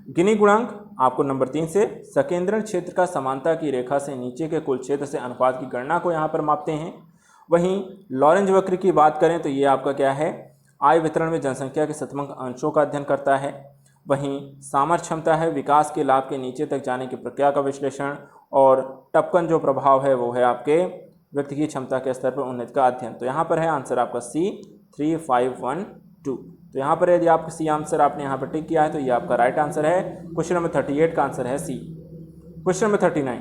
Speaker 1: गिनी गुणांक आपको नंबर 3 से संकेंद्रण क्षेत्र का समानता की रेखा से नीचे के कुल क्षेत्र से अनुपात की गणना को यहाँ पर मापते हैं। वहीं लॉरेंज वक्र की बात करें तो ये आपका क्या है, आय वितरण में जनसंख्या के सतमंक अंशों का अध्ययन करता है। वहीं सामर्थ्य क्षमता है विकास के लाभ के नीचे तक जाने की प्रक्रिया का विश्लेषण, और टप्पन जो प्रभाव है वो है आपके व्यक्ति की क्षमता के स्तर पर उन्नति का अध्ययन। तो यहाँ पर है आंसर आपका C 3512। तो यहाँ पर यदि आपका सी आंसर आपने यहाँ पर टिक किया है तो ये आपका राइट आंसर है। क्वेश्चन नंबर 38 का आंसर है सी। क्वेश्चन नंबर 39,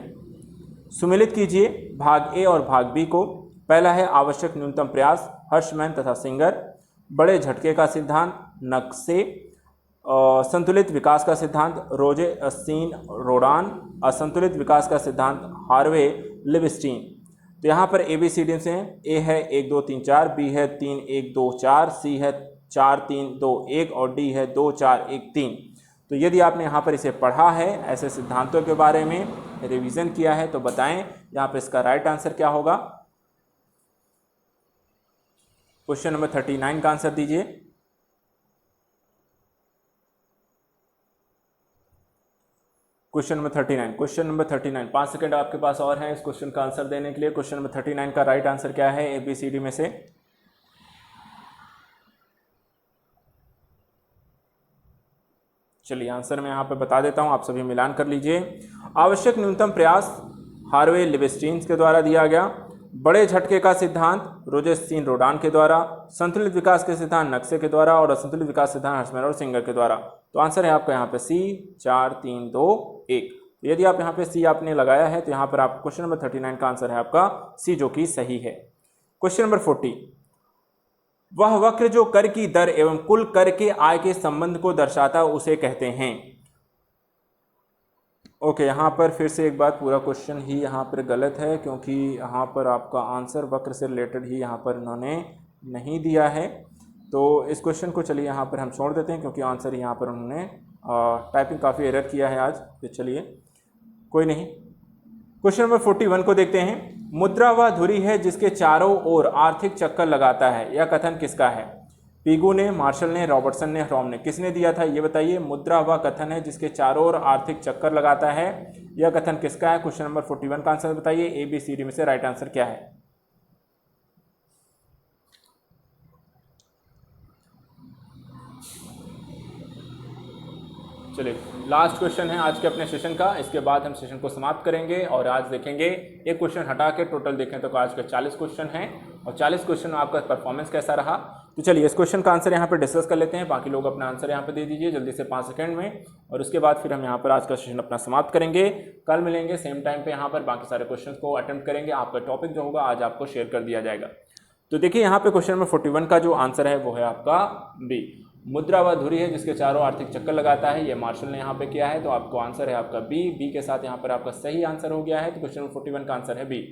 Speaker 1: सुमेलित कीजिए भाग ए और भाग बी को। पहला है आवश्यक न्यूनतम प्रयास, हर्षमैन तथा सिंगर, बड़े झटके का सिद्धांत, नक्शे, संतुलित विकास का सिद्धांत, रोजे अस्सीन रोडान, असंतुलित विकास का सिद्धांत, हार्वे लिविस्टीन। तो यहाँ पर ABCD से ए है 1 2 3 4, बी है 3 1 2 4, सी है 4 3 2 1 और डी है 2 4 1 3। तो यदि आपने यहाँ पर इसे पढ़ा है, ऐसे सिद्धांतों के बारे में रिवीजन किया है, तो बताएं यहाँ पर इसका राइट आंसर क्या होगा। क्वेश्चन नंबर 39 का आंसर दीजिए। क्वेश्चन नंबर 39, 5 सेकंड आपके पास और हैं इस क्वेश्चन का आंसर देने के लिए। क्वेश्चन नंबर 39 का राइट आंसर क्या है ABCD में से। चलिए आंसर मैं यहाँ पे बता देता हूँ, आप सभी मिलान कर लीजिए। आवश्यक न्यूनतम प्रयास हार्वे लिविस्टीन के द्वारा दिया गया, बड़े झटके का सिद्धांत रोजेस्टीन रोडान के द्वारा, संतुलित विकास के सिद्धांत नक्शे के द्वारा और असंतुलित विकास सिद्धांत हर्षमैन और सिंगर के द्वारा। तो आंसर है आपका यहाँ पे C 4 3 2 1। यदि आप यहाँ पे C आपने लगाया है तो यहाँ पर आप क्वेश्चन नंबर 39 का आंसर है आपका C, जो कि सही है। क्वेश्चन नंबर 40, वह वक्र जो कर की दर एवं कुल कर के आय के संबंध को दर्शाता उसे कहते हैं। ओके, यहाँ पर फिर से एक बात, पूरा क्वेश्चन ही यहाँ पर गलत है, क्योंकि यहाँ पर आपका आंसर वक्र से रिलेटेड ही यहाँ पर इन्होंने नहीं दिया है। तो इस क्वेश्चन को चलिए यहाँ पर हम छोड़ देते हैं, क्योंकि आंसर यहाँ पर उन्होंने टाइपिंग काफ़ी एरर किया है आज, तो चलिए कोई नहीं। क्वेश्चन नंबर 41 को देखते हैं। मुद्रा वह धुरी है जिसके चारों ओर आर्थिक चक्कर लगाता है, यह कथन किसका है? पीगू ने, मार्शल ने, रॉबर्टसन ने, रॉम ने, किसने दिया था ये बताइए। मुद्रा वह कथन है जिसके चारों ओर आर्थिक चक्कर लगाता है, यह कथन किसका है? क्वेश्चन नंबर 41 का आंसर बताइए। ए बी सी डी में से राइट आंसर क्या है? चलिए लास्ट क्वेश्चन है आज के अपने सेशन का, इसके बाद हम सेशन को समाप्त करेंगे और आज देखेंगे एक क्वेश्चन हटा के टोटल देखें तो आज के 40 क्वेश्चन हैं और 40 क्वेश्चन में आपका परफॉर्मेंस कैसा रहा। तो चलिए इस क्वेश्चन का आंसर यहाँ पर डिस्कस कर लेते हैं, बाकी लोग अपना आंसर यहाँ पर दे दीजिए जल्दी से 5 सेकंड में, और उसके बाद फिर हम यहाँ पर आज का सेशन अपना समाप्त करेंगे। कल मिलेंगे सेम टाइम पे यहाँ पर, बाकी सारे क्वेश्चन को अटेम्प्ट करेंगे। आपका टॉपिक जो होगा आज आपको शेयर कर दिया जाएगा। तो देखिए यहाँ पे क्वेश्चन नंबर 41 का जो आंसर है वो है आपका बी। मुद्रा वह धुरी है जिसके चारों आर्थिक चक्कर लगाता है, ये मार्शल ने यहाँ पे किया है, तो आपको आंसर है आपका बी। बी के साथ यहाँ पर आपका सही आंसर हो गया है, तो क्वेश्चन नंबर 41 का आंसर है बी।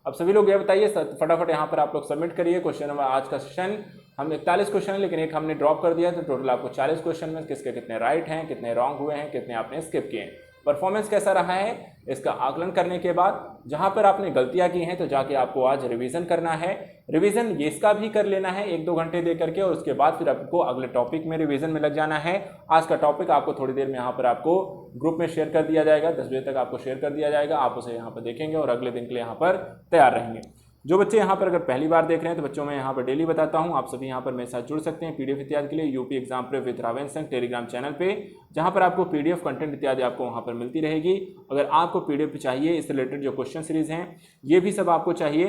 Speaker 1: अब सभी लोग ये बताइए फटाफट यहाँ पर आप लोग सबमिट करिए। क्वेश्चन नंबर आज का सेशन हम 41 क्वेश्चन है लेकिन एक हमने ड्रॉप कर दिया, तो टोटल आपको 40 क्वेश्चन में किसके कितने राइट हैं, कितने रॉन्ग हुए हैं, कितने आपने स्किप किए हैं, परफॉर्मेंस कैसा रहा है, इसका आकलन करने के बाद जहां पर आपने गलतियां की हैं तो जाके आपको आज रिवीजन करना है। रिवीजन ये इसका भी कर लेना है 1-2 घंटे दे करके, और उसके बाद फिर आपको अगले टॉपिक में रिवीजन में लग जाना है। आज का टॉपिक आपको थोड़ी देर में यहाँ पर आपको ग्रुप में शेयर कर दिया जाएगा, 10 बजे तक आपको शेयर कर दिया जाएगा। आप उसे यहाँ पर देखेंगे और अगले दिन के लिए यहाँ पर तैयार रहेंगे। जो बच्चे यहाँ पर अगर पहली बार देख रहे हैं तो बच्चों में यहाँ पर डेली बताता हूँ, आप सभी यहाँ पर मेरे साथ जुड़ सकते हैं पीडीएफ इत्यादि के लिए यूपी एग्जाम प्रेप विद रावेन संघ टेलीग्राम चैनल पे, जहाँ पर आपको पीडीएफ कंटेंट इत्यादि आपको वहाँ पर मिलती रहेगी। अगर आपको पीडीएफ चाहिए, इससे रिलेटेड जो क्वेश्चन सीरीज हैं ये भी सब आपको चाहिए,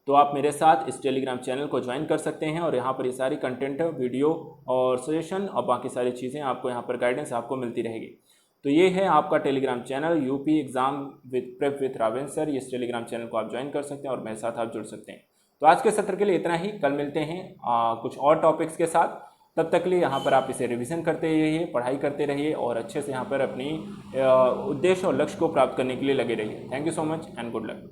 Speaker 1: तो आप मेरे साथ इस टेलीग्राम चैनल को ज्वाइन कर सकते हैं और यहाँ पर ये सारी कंटेंट, वीडियो और सजेशन और बाकी सारी चीज़ें आपको यहाँ पर गाइडेंस आपको मिलती रहेगी। तो ये है आपका Telegram channel UP exam with prep with Raven sir. इस टेलीग्राम चैनल को आप ज्वाइन कर सकते हैं और मेरे साथ आप जुड़ सकते हैं। तो आज के सत्र के लिए इतना ही, कल मिलते हैं कुछ और टॉपिक्स के साथ। तब तक के लिए यहाँ पर आप इसे रिवीजन करते रहिए, पढ़ाई करते रहिए और अच्छे से यहाँ पर अपनी उद्देश्य और लक्ष्य को प्राप्त करने के लिए लगे रहिए। Thank you so much and good luck.